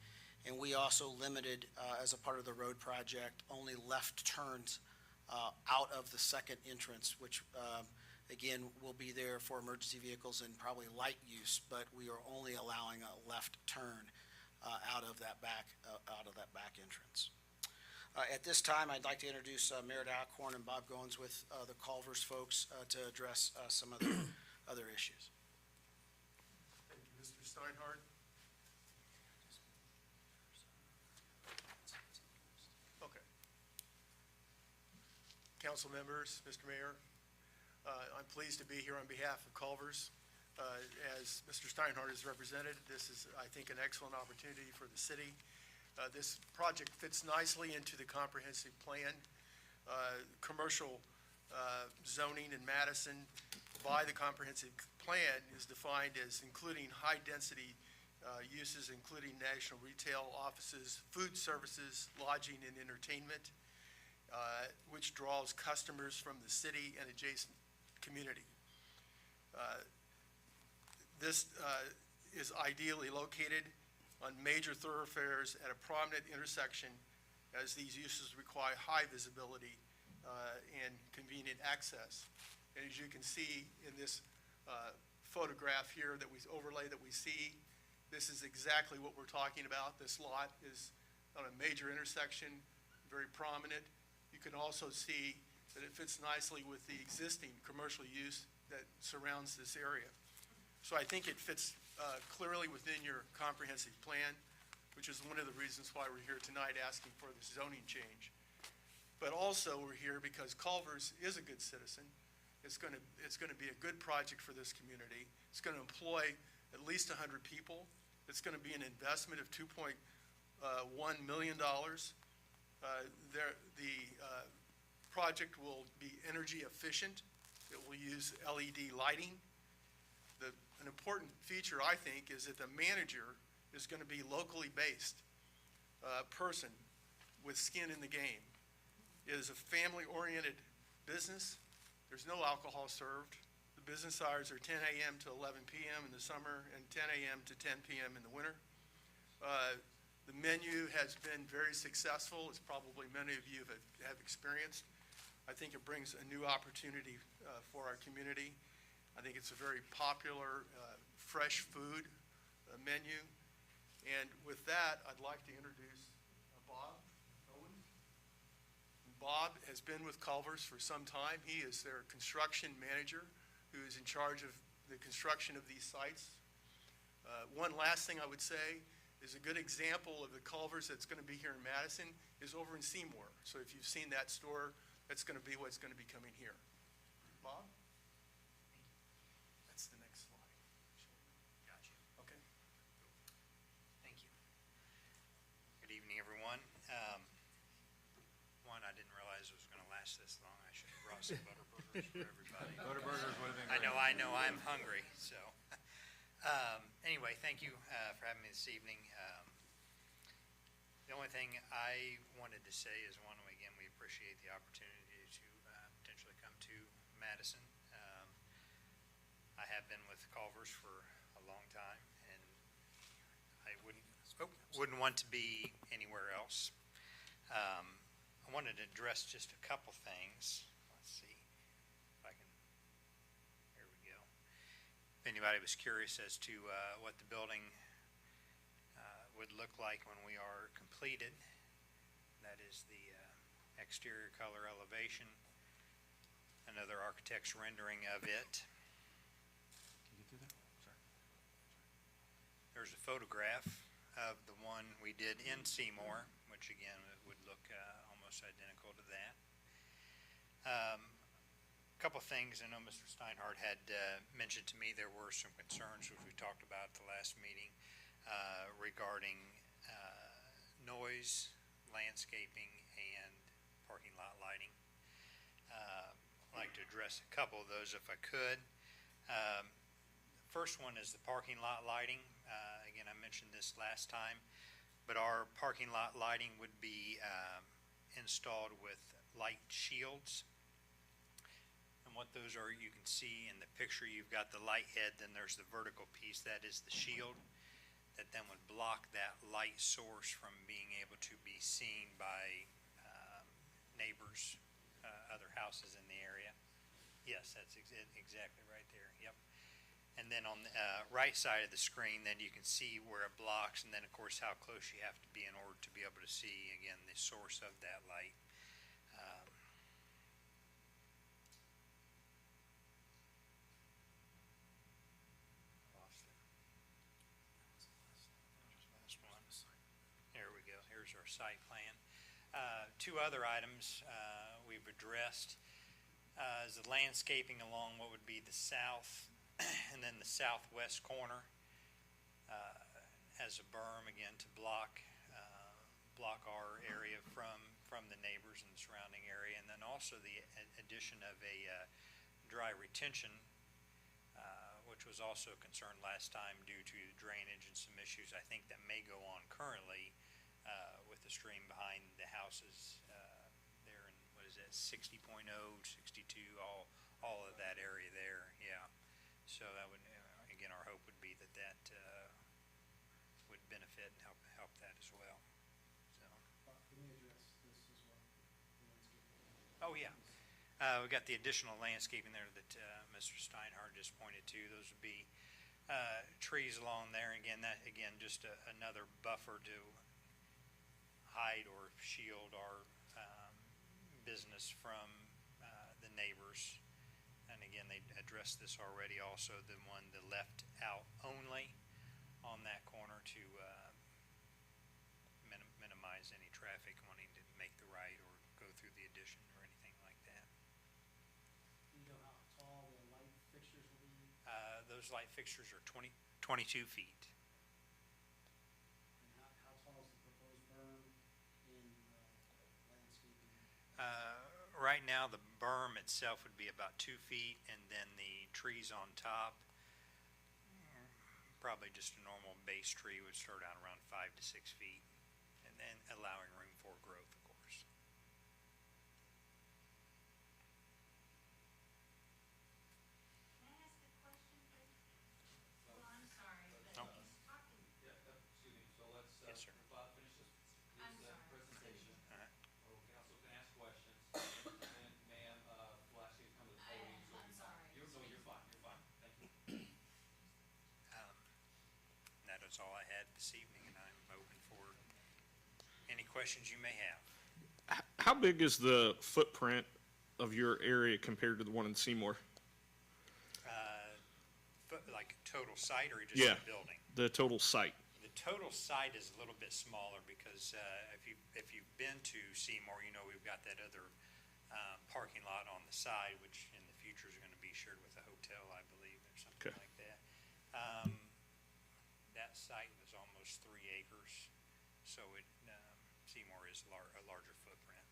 And we also limited, as a part of the road project, only left turns out of the second entrance, which, again, will be there for emergency vehicles and probably light use, but we are only allowing a left turn out of that back entrance. At this time, I'd like to introduce Merritt Alcorn and Bob Goins with the Culvers folks to address some of the other issues. Thank you, Mr. Steinhardt. Okay. Council members, Mr. Mayor, I'm pleased to be here on behalf of Culvers. As Mr. Steinhardt has represented, this is, I think, an excellent opportunity for the city. This project fits nicely into the comprehensive plan. Commercial zoning in Madison by the comprehensive plan is defined as including high-density uses, including national retail offices, food services, lodging, and entertainment, which draws customers from the city and adjacent community. This is ideally located on major thoroughfares at a prominent intersection, as these uses require high visibility and convenient access. And as you can see in this photograph here that we overlay that we see, this is exactly what we're talking about. This lot is on a major intersection, very prominent. You can also see that it fits nicely with the existing commercial use that surrounds this area. So I think it fits clearly within your comprehensive plan, which is one of the reasons why we're here tonight asking for the zoning change. But also we're here because Culver's is a good citizen. It's going to be a good project for this community. It's going to employ at least 100 people. It's going to be an investment of $2.1 million. The project will be energy efficient. It will use LED lighting. An important feature, I think, is that the manager is going to be locally based person with skin in the game. It is a family-oriented business. There's no alcohol served. The business hours are 10 a.m. to 11 p.m. in the summer and 10 a.m. to 10 p.m. in the winter. The menu has been very successful, as probably many of you have experienced. I think it brings a new opportunity for our community. I think it's a very popular, fresh food menu. And with that, I'd like to introduce Bob Owens. Bob has been with Culver's for some time. He is their construction manager who is in charge of the construction of these sites. One last thing I would say is a good example of the Culver's that's going to be here in Madison is over in Seymour. So if you've seen that store, that's going to be what's going to be coming here. Bob? That's the next slide. Gotcha. Okay. Thank you. Good evening, everyone. One, I didn't realize it was going to last this long. I should have brought some Butterburgers for everybody. Butterburgers would have been I great. know I'm hungry, so. Anyway, thank you for having me this evening. The only thing I wanted to say is, one, again, we appreciate the opportunity to potentially come to Madison. I have been with Culver's for a long time, and I wouldn't want to be anywhere else. I wanted to address just a couple things. Let's see if I can, here we go. If anybody was curious as to what the building would look like when we are completed, that is the exterior color elevation, another architect's rendering of it. Can you get through there? Sorry. There's a photograph of the one we did in Seymour, which again would look almost identical to that. A couple things. I know Mr. Steinhardt had mentioned to me there were some concerns, which we talked about at the last meeting, regarding noise, landscaping, and parking lot lighting. I'd like to address a couple of those if I could. First one is the parking lot lighting. Again, I mentioned this last time, but our parking lot lighting would be installed with light shields. And what those are, you can see in the picture, you've got the light head, then there's the vertical piece, that is the shield, that then would block that light source from being able to be seen by neighbors, other houses in the area. Yes, that's exactly right there, yep. And then on the right side of the screen, then you can see where it blocks, and then of course how close you have to be in order to be able to see, again, the source of that light. Lost it. Last one. There we go. Here's our site plan. Two other items we've addressed is the landscaping along what would be the south and then the southwest corner has a berm, again, to block our area from the neighbors in the surrounding area, and then also the addition of a dry retention, which was also a concern last time due to drainage and some issues I think that may go on currently with the stream behind the houses there in, what is that, 60.0, 62, all of that area there, yeah. So that would, again, our hope would be that would benefit and help that as well. So. Can you address this as well? Oh, yeah. We've got the additional landscaping there that Mr. Steinhardt just pointed to. Those would be trees along there. Again, just another buffer to hide or shield our business from the neighbors. And again, they addressed this already also, the one, the left out only on that corner to minimize any traffic wanting to make the right or go through the addition or anything like that. Do you know how tall the light fixtures will be? Those light fixtures are 22 feet. And how tall is the proposed berm in landscaping? Right now, the berm itself would be about 2 feet, and then the trees on top, probably just a normal base tree would start out around 5 to 6 feet, and then allowing room for growth, of course. Can I ask a question, please? Well, I'm sorry, but Oh. he's talking. Yeah, excuse me, so let's, Yes, sir. Bob, finish this, I'm his sorry. presentation. Uh-huh. Or council can ask questions, and then, ma'am, we'll ask you to come to the podium. so I'm we- sorry. No, you're fine, thank you. That is all I had this evening, and I'm open for any questions you may have. How big is the footprint of your area compared to the one in Seymour? Like total site or just Yeah, the building? the total site. The total site is a little bit smaller because if you've been to Seymour, you know we've got that other parking lot on the side, which in the future is going to be shared with a hotel, I believe, or something Okay. like that. That site was almost 3 acres, so Seymour is a larger footprint.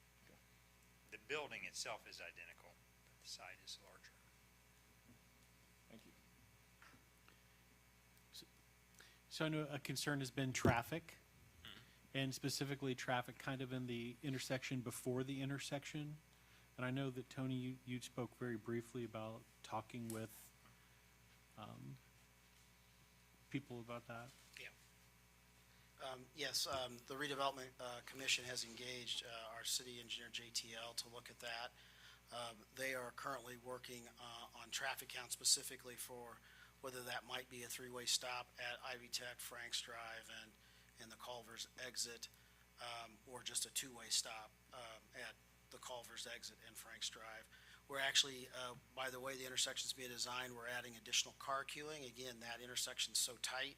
The building itself is identical, but the site is larger. Thank you. So I know a concern has been traffic, and specifically traffic kind of in the intersection before the intersection. And I know that, Tony, you spoke very briefly about talking with people about that. Yes, the Redevelopment Commission has engaged our city engineer, JTL, to look at that. They are currently working on traffic count specifically for whether that might be a three-way stop at Ivy Tech, Franks Drive, and the Culvers exit, or just a two-way stop at the Culvers exit and Franks Drive. We're actually, by the way the intersection's being designed, we're adding additional car queuing. Again, that intersection's so tight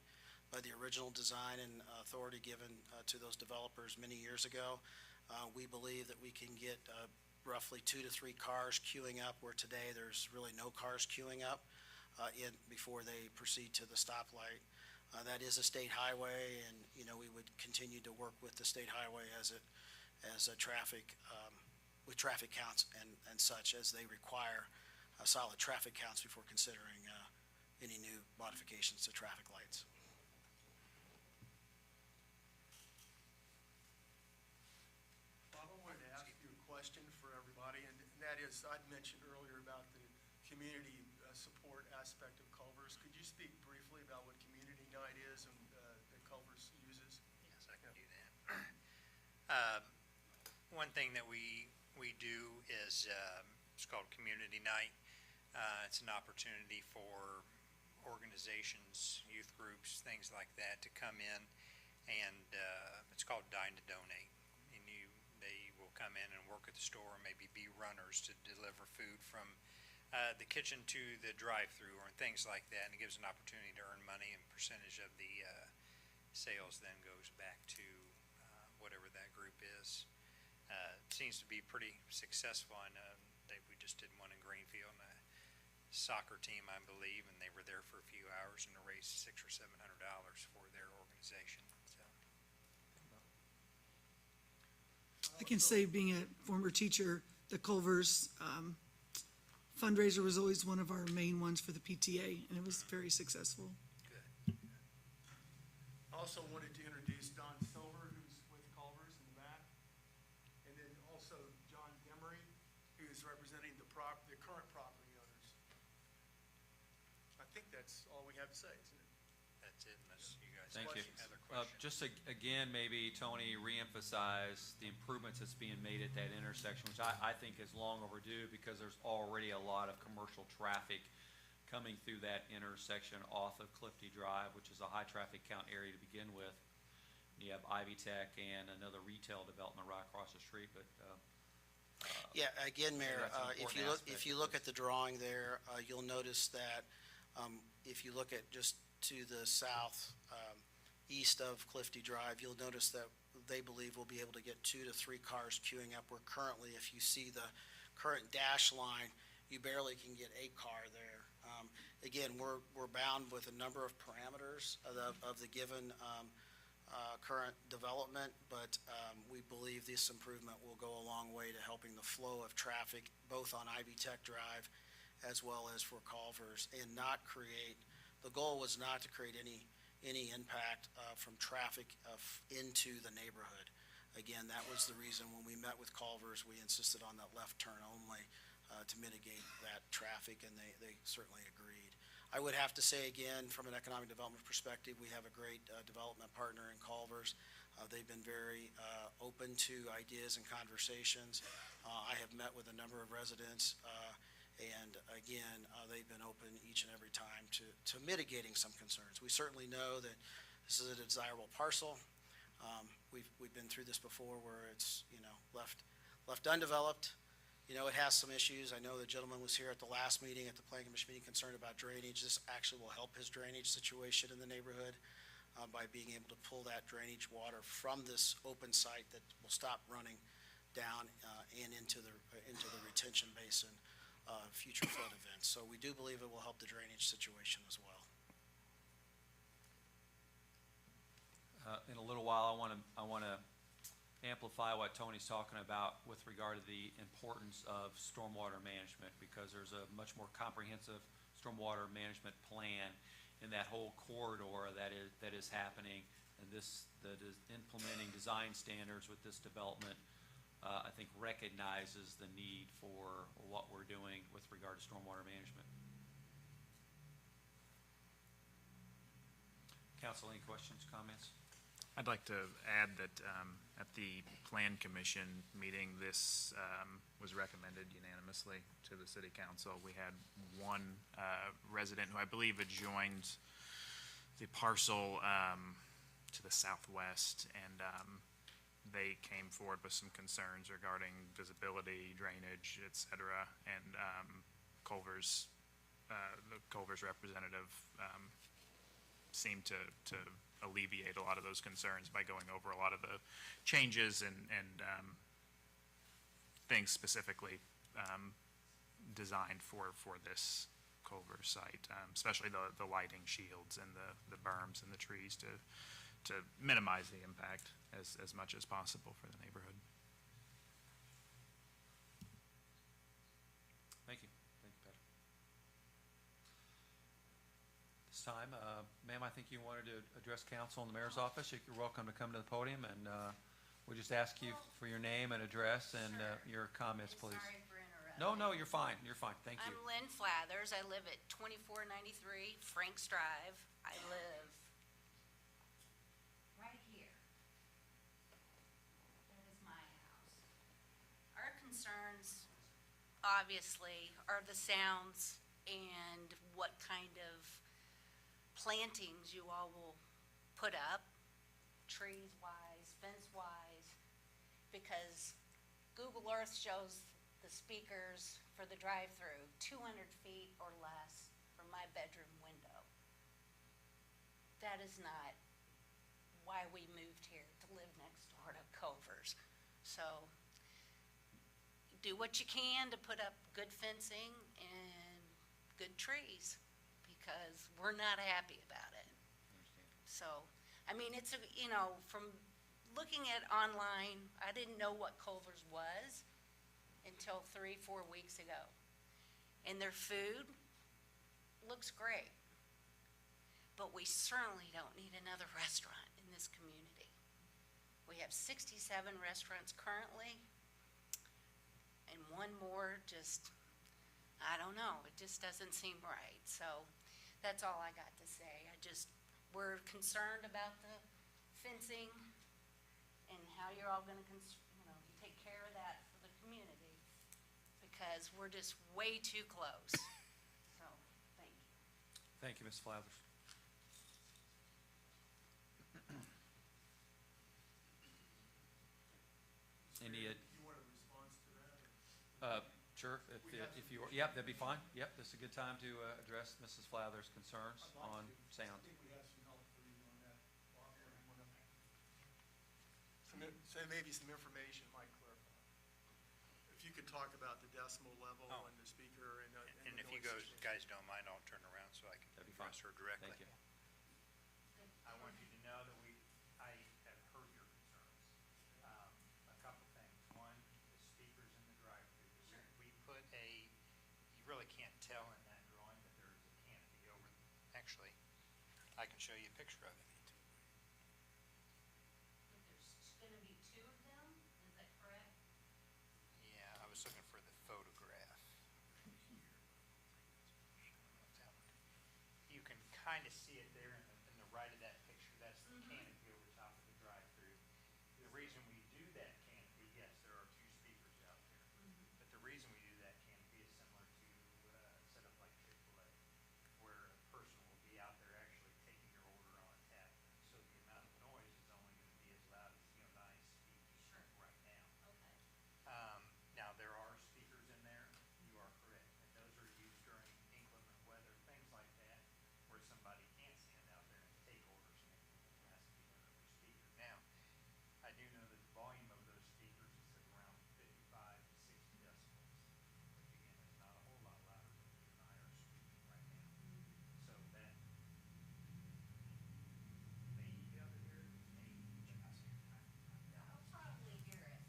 by the original design and authority given to those developers many years ago. We believe that we can get roughly 2 to 3 cars queuing up, where today there's really no cars queuing up before they proceed to the stoplight. That is a state highway, and, we would continue to work with the state highway as a traffic, with traffic counts and such, as they require solid traffic counts before considering any new modifications to traffic lights. Bob, I wanted to ask you a question for everybody, and that is, I'd mentioned earlier about the community support aspect of Culvers. Could you speak briefly about what community night is and that Culvers uses? Yes, I can do that. One thing that we do is, it's called Community Night. It's an opportunity for organizations, youth groups, things like that to come in, and it's called Dine to Donate. And they will come in and work at the store, maybe be runners to deliver food from the kitchen to the drive-through or things like that, and it gives an opportunity to earn money, and percentage of the sales then goes back to whatever that group is. Seems to be pretty successful. I know we just did one in Greenfield, and a soccer team, I believe, and they were there for a few hours and raised $600 or $700 for their organization. So. I can say, being a former teacher, the Culvers fundraiser was always one of our main ones for the PTA, and it was very successful. I also wanted to introduce Don Silver, who's with Culvers in the back, and then also John Demery, who's representing the current property owners. I think that's all we have to say, isn't it? That's it, unless you guys Thank you. have other questions. Just again, maybe, Tony, reemphasize the improvements that's being made at that intersection, which I think is long overdue, because there's already a lot of commercial traffic coming through that intersection off of Clifty Drive, which is a high traffic count area to begin with. You have Ivy Tech and another retail development right across the street, but Yeah, again, Mayor, that's an if important you look, aspect if you of look this. at the drawing there, you'll notice that, if you look at just to the south, east of Clifty Drive, you'll notice that they believe we'll be able to get 2 to 3 cars queuing up, where currently, if you see the current dash line, you barely can get a car there. Again, we're bound with a number of parameters of the given, current development, but we believe this improvement will go a long way to helping the flow of traffic, both on Ivy Tech Drive as well as for Culvers, and not create, the goal was not to create any impact from traffic into the neighborhood. Again, that was the reason when we met with Culvers, we insisted on that left turn only to mitigate that traffic, and they certainly agreed. I would have to say again, from an economic development perspective, we have a great development partner in Culvers. They've been very open to ideas and conversations. I have met with a number of residents, and again, they've been open each and every time to mitigating some concerns. We certainly know that this is a desirable parcel. We've been through this before where it's, left undeveloped. It has some issues. I know the gentleman was here at the last meeting, at the Planning Commission meeting, concerned about drainage. This actually will help his drainage situation in the neighborhood by being able to pull that drainage water from this open site that will stop running down and into the retention basin, future flood events. So we do believe it will help the drainage situation as well. In a little while, I want to amplify what Tony's talking about with regard to the importance of stormwater management, because there's a much more comprehensive stormwater management plan in that whole corridor that is happening, and implementing design standards with this development, I think recognizes the need for what we're doing with regard to stormwater management. Council, any questions, comments? I'd like to add that at the Plan Commission meeting, this was recommended unanimously to the City Council. We had one resident who I believe adjoined the parcel to the southwest, and they came forward with some concerns regarding visibility, drainage, et cetera, and the Culvers representative seemed to alleviate a lot of those concerns by going over a lot of the changes and things specifically designed for this Culvers site, especially the lighting shields and the berms and the trees to minimize the impact as much as possible for the neighborhood. Thank you. Thank you, Patrick. This time, ma'am, I think you wanted to address council in the mayor's office. You're welcome to come to the podium, and we'll just ask you for your name and address and your comments, please. Sorry for interrupting. No, you're fine. You're fine. Thank you. I'm Lynn Flathers. I live at 2493 Franks Drive. I live right here. That is my house. Our concerns, obviously, are the sounds and what kind of plantings you all will put up, trees-wise, fence-wise, because Google Earth shows the speakers for the drive-through 200 feet or less from my bedroom window. That is not why we moved here, to live next door to Culvers. So do what you can to put up good fencing and good trees, because we're not happy about it. So, I mean, it's from looking at online, I didn't know what Culvers was until 3-4 weeks ago. And their food looks great. But we certainly don't need another restaurant in this community. We have 67 restaurants currently, and one more just, I don't know, it just doesn't seem right. So that's all I got to say. We're concerned about the fencing and how you're all gonna take care of that for the community, because we're just way too close. So, thank you. Thank you, Ms. Flathers. You want a response to that? sure, if you, yep, that'd be fine. Yep, this is a good time to address Mrs. Flather's concerns on sound. I think we have some help for you on that. So maybe some information might clarify. If you could talk about the decimal level Oh. and the speaker and the And if you noise. guys don't mind, I'll turn around so I can That'd be fine. address her directly. Thank you. I want you to know that I have heard your concerns. A couple things. One, the speakers in the drive-through. We put you really can't tell in that drawing, but there is a canopy over, actually, I can show you a picture of it. But there's gonna be two of them, is that correct? Yeah, I was looking for the photograph. You can kind of see it there in the right of that picture. That's the canopy over top of the drive-through. The reason we do that canopy, yes, there are two speakers out there. But the reason we do that canopy is similar to set up like Chick-fil-A, where a person will be out there actually taking your order on a tablet. So the amount of noise is only going to be as loud as nice speakers right now. Okay. Now, there are speakers in there, you are correct, and those are used during inclement weather, things like that, where somebody can't stand out there and take orders, and it has to be done over speaker. Now, I do know that the volume of those speakers is at around 55 to 60 decibels, which again is not a whole lot louder than you and I are speaking right now. So that may be able to hear it, maybe, but I'll probably hear it.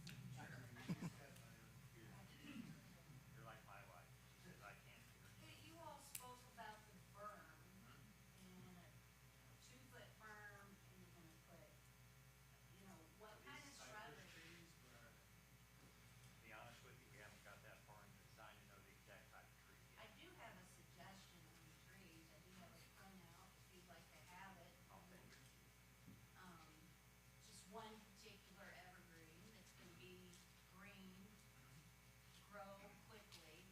you're like my wife, she says I can't hear it. Hey, you all spoke about the berm and a 2-foot berm, and you're gonna put, what kind of shrubbery? To be honest with you, we haven't got that far in the design to know the exact type of tree I yet. do have a suggestion on the trees, I do have a printout, if you'd like to have it. Just one particular evergreen that's gonna be green, grow quickly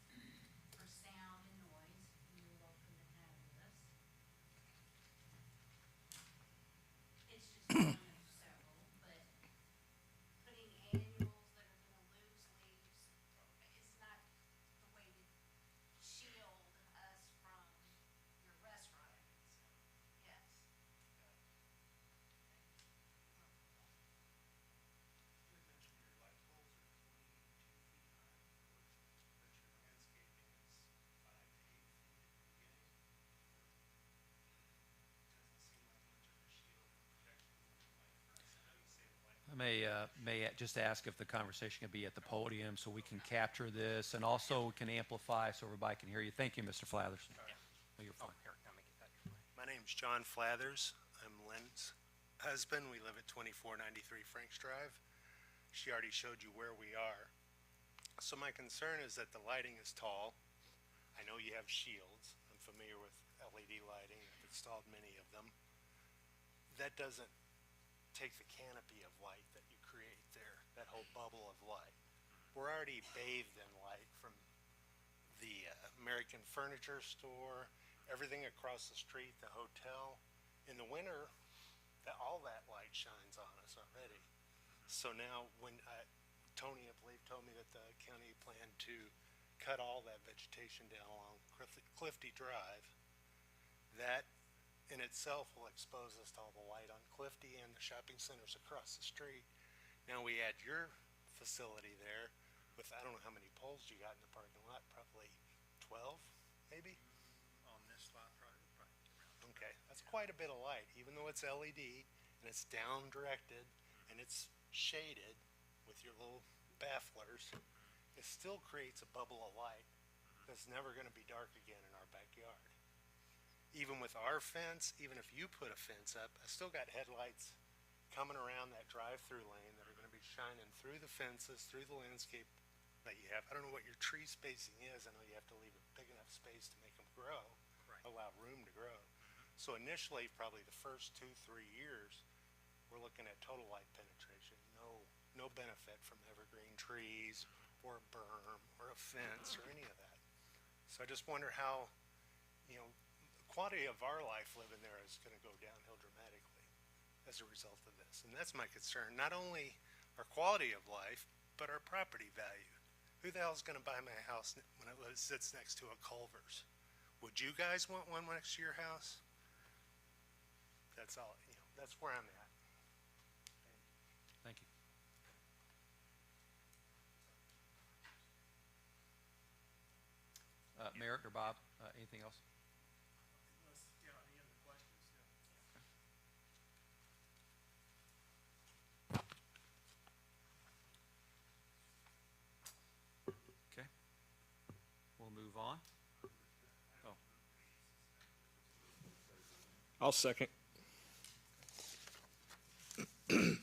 for sound and noise, and you're welcome to have this. It's just one of several, but putting annuals that are gonna lose leaves is not the way to shield us from your restaurant. So, yes. You had mentioned your light poles are 22 feet high, but your landscaping is 5 to 8 feet at the beginning. Doesn't seem like much of a shield or protection from the light for us. I know you say the light. I may just ask if the conversation can be at the podium so we can capture this and also can amplify so everybody can hear you. Thank you, Mr. Flathers. Oh, you're fine. Here, let me get that your way. My name's John Flathers. I'm Lynn's husband. We live at 2493 Franks Drive. She already showed you where we are. So my concern is that the lighting is tall. I know you have shields. I'm familiar with LED lighting. I've installed many of them. That doesn't take the canopy of light that you create there, that whole bubble of light. We're already bathed in light from the American Furniture Store, everything across the street, the hotel. In the winter, all that light shines on us already. So now when Tony, I believe, told me that the county planned to cut all that vegetation down along Clifty Drive, that in itself will expose us to all the light on Clifty and the shopping centers across the street. Now we add your facility there with, I don't know how many poles you got in the parking lot, probably 12, maybe? On this lot, probably be around. Okay, that's quite a bit of light, even though it's LED and it's down directed and it's shaded with your little bafflers, it still creates a bubble of light that's never gonna be dark again in our backyard. Even with our fence, even if you put a fence up, I still got headlights coming around that drive-through lane that are gonna be shining through the fences, through the landscape that you have. I don't know what your tree spacing is. I know you have to leave a big enough space to make them grow, allow room to grow. So initially, probably the first 2-3 years, we're looking at total light penetration. No benefit from evergreen trees or a berm or a fence or any of that. So I just wonder how, the quality of our life living there is gonna go downhill dramatically as a result of this. And that's my concern, not only our quality of life, but our property value. who the hell's gonna buy my house when it sits next to a Culver's? Would you guys want one next to your house? That's all, that's where I'm at. Thank you. Merritt or Bob, anything else? Any other questions? Okay. We'll move on. Oh, I'll second. We've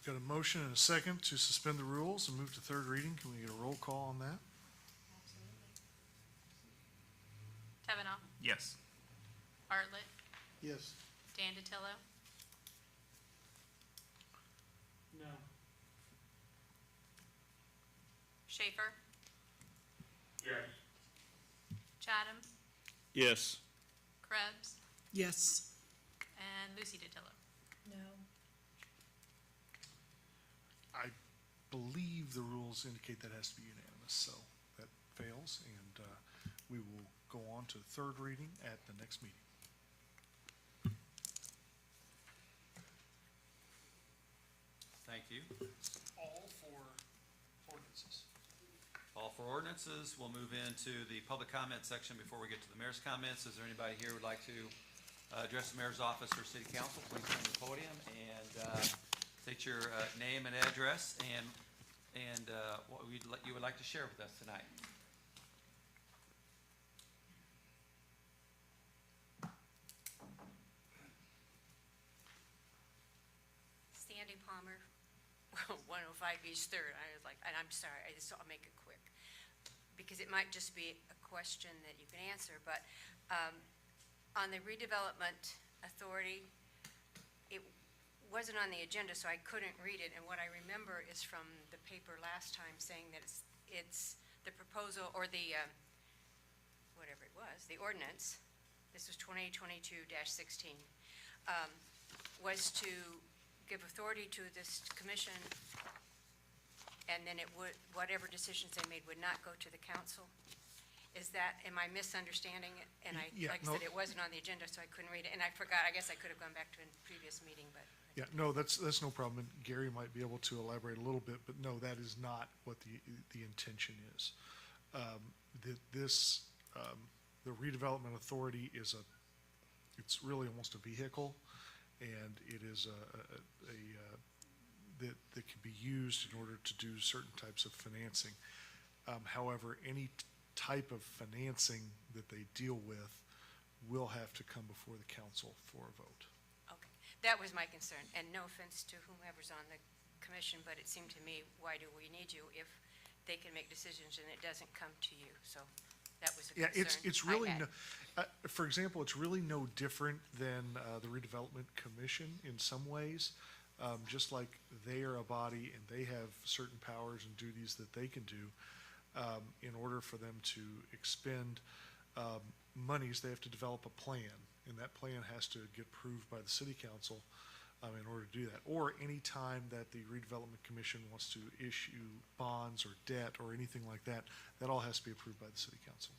got a motion and a second to suspend the rules and move to third reading. Can we get a roll call on that? Kavanaugh, Yes. Bartlett, Yes. Dan DiTillo, No. Schaefer, Yes. Chatham, Yes. Krebs, Yes. and Lucy DiTillo. No. I believe the rules indicate that has to be unanimous, so that fails, and we will go on to third reading at the next meeting. thank you. All for ordinances. All for ordinances. We'll move into the public comment section before we get to the mayor's comments. Is there anybody here who would like to address the mayor's office or city council? Please come to the podium and state your name and address and what you would like to share with us tonight. Sandy Palmer, 105 East Third. I was like, and I'm sorry, I'll make it quick, because it might just be a question that you can answer, but on the redevelopment authority, it wasn't on the agenda, so I couldn't read it, and what I remember is from the paper last time saying that it's the proposal, or the, whatever it was, the ordinance, this was 2022-16, was to give authority to this commission, and then it would, whatever decisions they made would not go to the council. Is that, am I misunderstanding it? And Yeah, like I no. said, it wasn't on the agenda, so I couldn't read it, and I forgot, I guess I could have gone back to a previous meeting, but. Yeah, no, that's no problem. And Gary might be able to elaborate a little bit, but no, that is not what the intention is. The redevelopment authority is it's really almost a vehicle, and it is that can be used in order to do certain types of financing. However, any type of financing that they deal with will have to come before the council for a vote. Okay, that was my concern, and no offense to whomever's on the commission, but it seemed to me, why do we need you if they can make decisions and it doesn't come to you? So that was a concern. Yeah, it's really I had. for example, it's really no different than the redevelopment commission in some ways. Just like they are a body and they have certain powers and duties that they can do. In order for them to expend monies, they have to develop a plan, and that plan has to get approved by the city council in order to do that. Or any time that the redevelopment commission wants to issue bonds or debt or anything like that, that all has to be approved by the city council.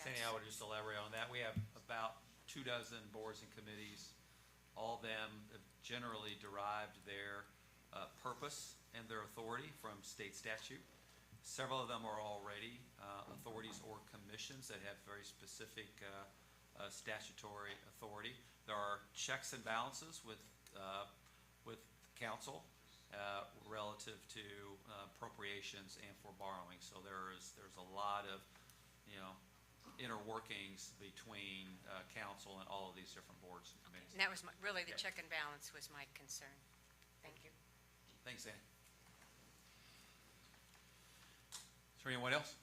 Sandy, I would just elaborate on that. We have about 24 boards and committees. All of them have generally derived their purpose and their authority from state statute. Several of them are already authorities or commissions that have very specific statutory authority. There are checks and balances with council relative to appropriations and for borrowing. So there's a lot of inner workings between council and all of these different boards and committees. And that was really the check and balance was my concern. Thank you. Thanks, Andy. Is there anyone else?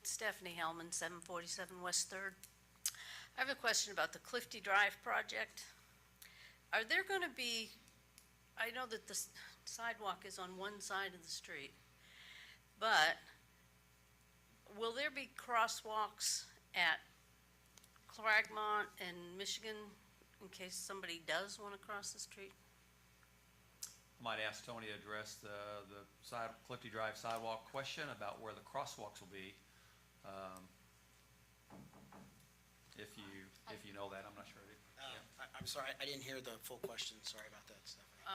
Stephanie Hellman, 747 West Third. I have a question about the Clifty Drive project. Are there going to be, I know that the sidewalk is on one side of the street, but will there be crosswalks at Cragmont and Michigan in case somebody does want to cross the street? I might ask Tony to address the Clifty Drive sidewalk question about where the crosswalks will be. If you know that, I'm not sure. I'm sorry, I didn't hear the full question. Sorry about that, Stephanie.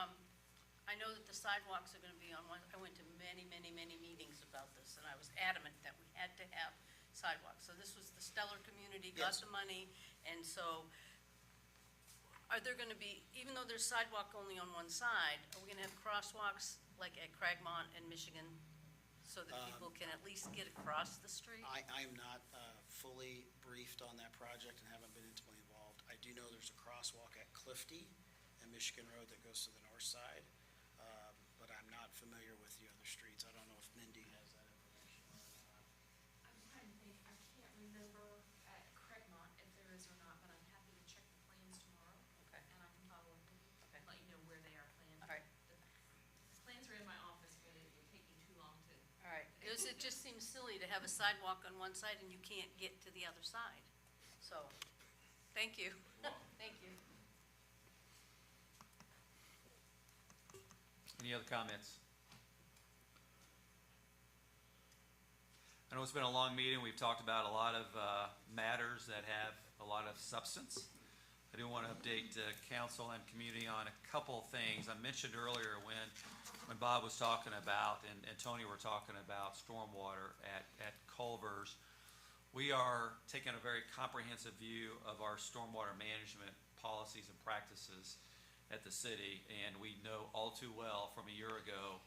I know that the sidewalks are going to be on one, I went to many meetings about this, and I was adamant that we had to have sidewalks. So this was the Stellar community, got Yes. the money, and so are there going to be, even though there's sidewalk only on one side, are we going to have crosswalks like at Cragmont and Michigan so that people can at least get across the street? I am not fully briefed on that project and haven't been intimately involved. I do know there's a crosswalk at Clifty and Michigan Road that goes to the north side, but I'm not familiar with the other streets. I don't know if Mindy has that information or not. I'm trying to think, I can't remember at Craigmont if there is or not, but I'm happy to check the plans tomorrow. Okay. And I can follow up with you, Okay. let you know where they are planned. All right. The plans are in my office, but it would take me too long to. All right, it just seems silly to have a sidewalk on one side and you can't get to the other side. So, thank you. Thank you. Any other comments? I know it's been a long meeting. We've talked about a lot of matters that have a lot of substance. I do want to update council and community on a couple of things. I mentioned earlier when Bob was talking about and Tony were talking about stormwater at Culver's. We are taking a very comprehensive view of our stormwater management policies and practices at the city, and we know all too well from a year ago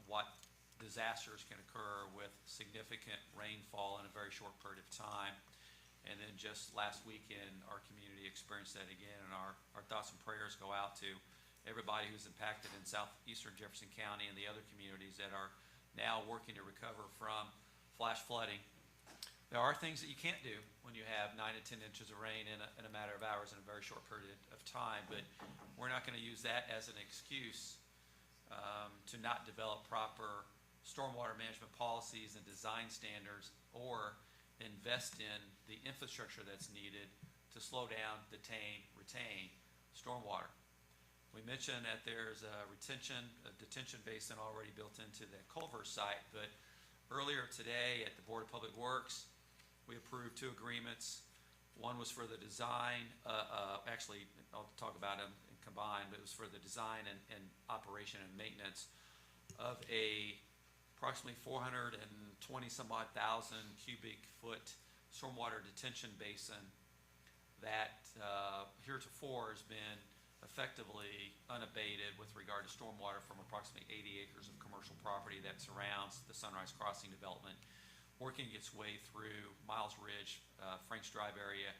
what disasters can occur with significant rainfall in a very short period of time. And then just last weekend, our community experienced that again, and our thoughts and prayers go out to everybody who's impacted in southeastern Jefferson County and the other communities that are now working to recover from flash flooding. There are things that you can't do when you have 9 to 10 inches of rain in a matter of hours in a very short period of time, but we're not going to use that as an excuse to not develop proper stormwater management policies and design standards or invest in the infrastructure that's needed to slow down, detain, retain stormwater. We mentioned that there's a detention basin already built into the Culver site, but earlier today at the Board of Public Works, we approved 2 agreements. One was for the design, actually, I'll talk about them combined, but it was for the design and operation and maintenance of approximately 420 some odd thousand cubic foot stormwater detention basin that heretofore has been effectively unabated with regard to stormwater from approximately 80 acres of commercial property that surrounds the Sunrise Crossing development, working its way through Miles Ridge, Franks Drive area,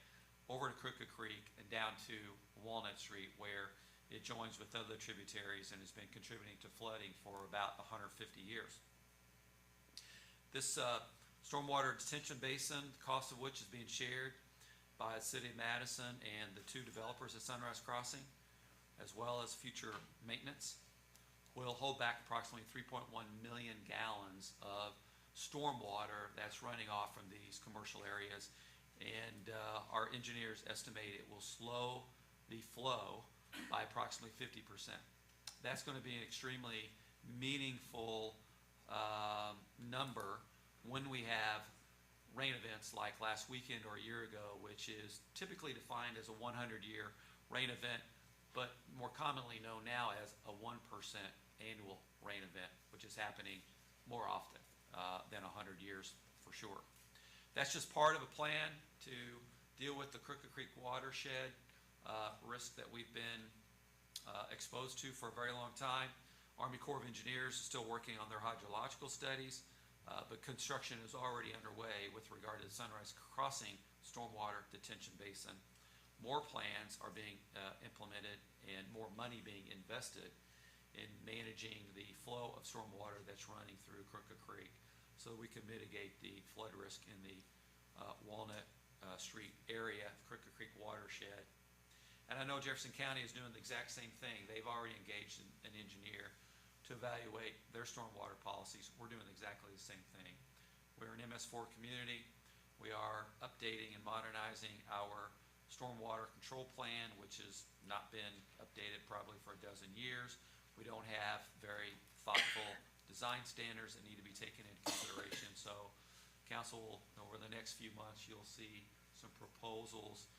over to Crooked Creek and down to Walnut Street, where it joins with other tributaries and has been contributing to flooding for about 150 years. This stormwater detention basin, the cost of which is being shared by the City of Madison and the 2 developers at Sunrise Crossing, as well as future maintenance, will hold back approximately 3.1 million gallons of stormwater that's running off from these commercial areas, and our engineers estimate it will slow the flow by approximately 50%. That's going to be an extremely meaningful number when we have rain events like last weekend or a year ago, which is typically defined as a 100-year rain event, but more commonly known now as a 1% annual rain event, which is happening more often than 100 years for sure. That's just part of a plan to deal with the Crooked Creek watershed risk that we've been exposed to for a very long time. Army Corps of Engineers is still working on their hydrological studies, but construction is already underway with regard to the Sunrise Crossing stormwater detention basin. More plans are being implemented and more money being invested in managing the flow of stormwater that's running through Crooked Creek so that we can mitigate the flood risk in the Walnut Street area, Crooked Creek watershed. And I know Jefferson County is doing the exact same thing. They've already engaged an engineer to evaluate their stormwater policies. We're doing exactly the same thing. We're an MS4 community. We are updating and modernizing our stormwater control plan, which has not been updated probably for a dozen years. We don't have very thoughtful design standards that need to be taken into consideration. So council, over the next few months, you'll see some proposals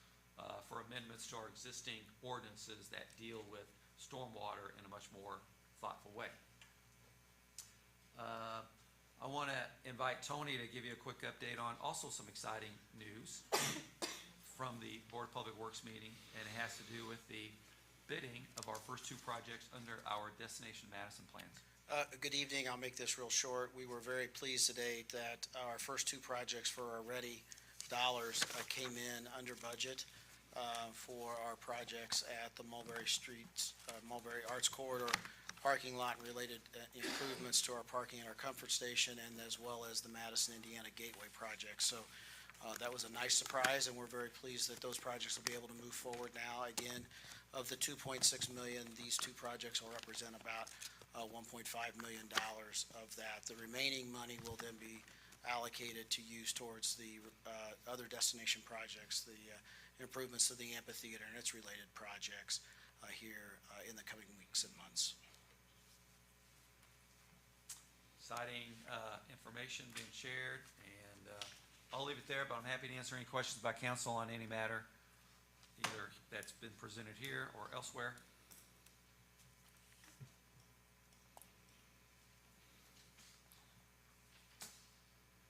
for amendments to our existing ordinances that deal with stormwater in a much more thoughtful way. I want to invite Tony to give you a quick update on also some exciting news from the Board of Public Works meeting, and it has to do with the bidding of our first two projects under our Destination Madison plans. Good evening. I'll make this real short. We were very pleased today that our first two projects for our ready dollars came in under budget for our projects at the Mulberry Mulberry Arts Corridor parking lot and related improvements to our parking and our comfort station, and as well as the Madison, Indiana Gateway project. So that was a nice surprise, and we're very pleased that those projects will be able to move forward now. Again, of the $2.6 million, these two projects will represent about $1.5 million of that. The remaining money will then be allocated to use towards the other destination projects, the improvements to the amphitheater and its related projects here in the coming weeks and months. Exciting information being shared, and I'll leave it there, but I'm happy to answer any questions by council on any matter, either that's been presented here or elsewhere.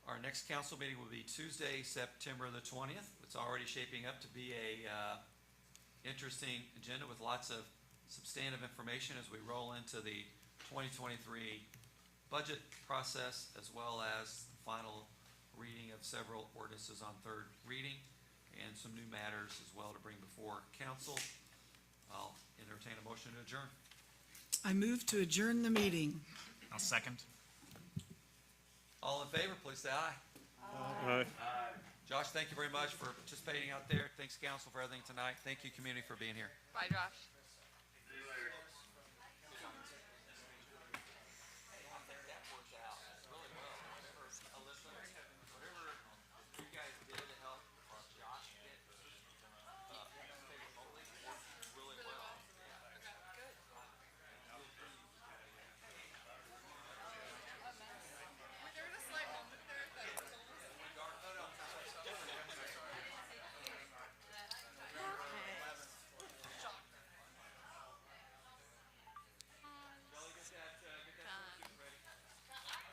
Our next council meeting will be Tuesday, September the 20th. It's already shaping up to be a interesting agenda with lots of substantive information as we roll into the 2023 budget process, as well as the final reading of several ordinances on third reading, and some new matters as well to bring before council. I'll entertain a motion to adjourn. I move to adjourn the meeting. I'll second. All in favor, please say aye. Aye. Josh, thank you very much for participating out there. Thanks, council, for everything tonight. Thank you, community, for being here. Bye, Josh.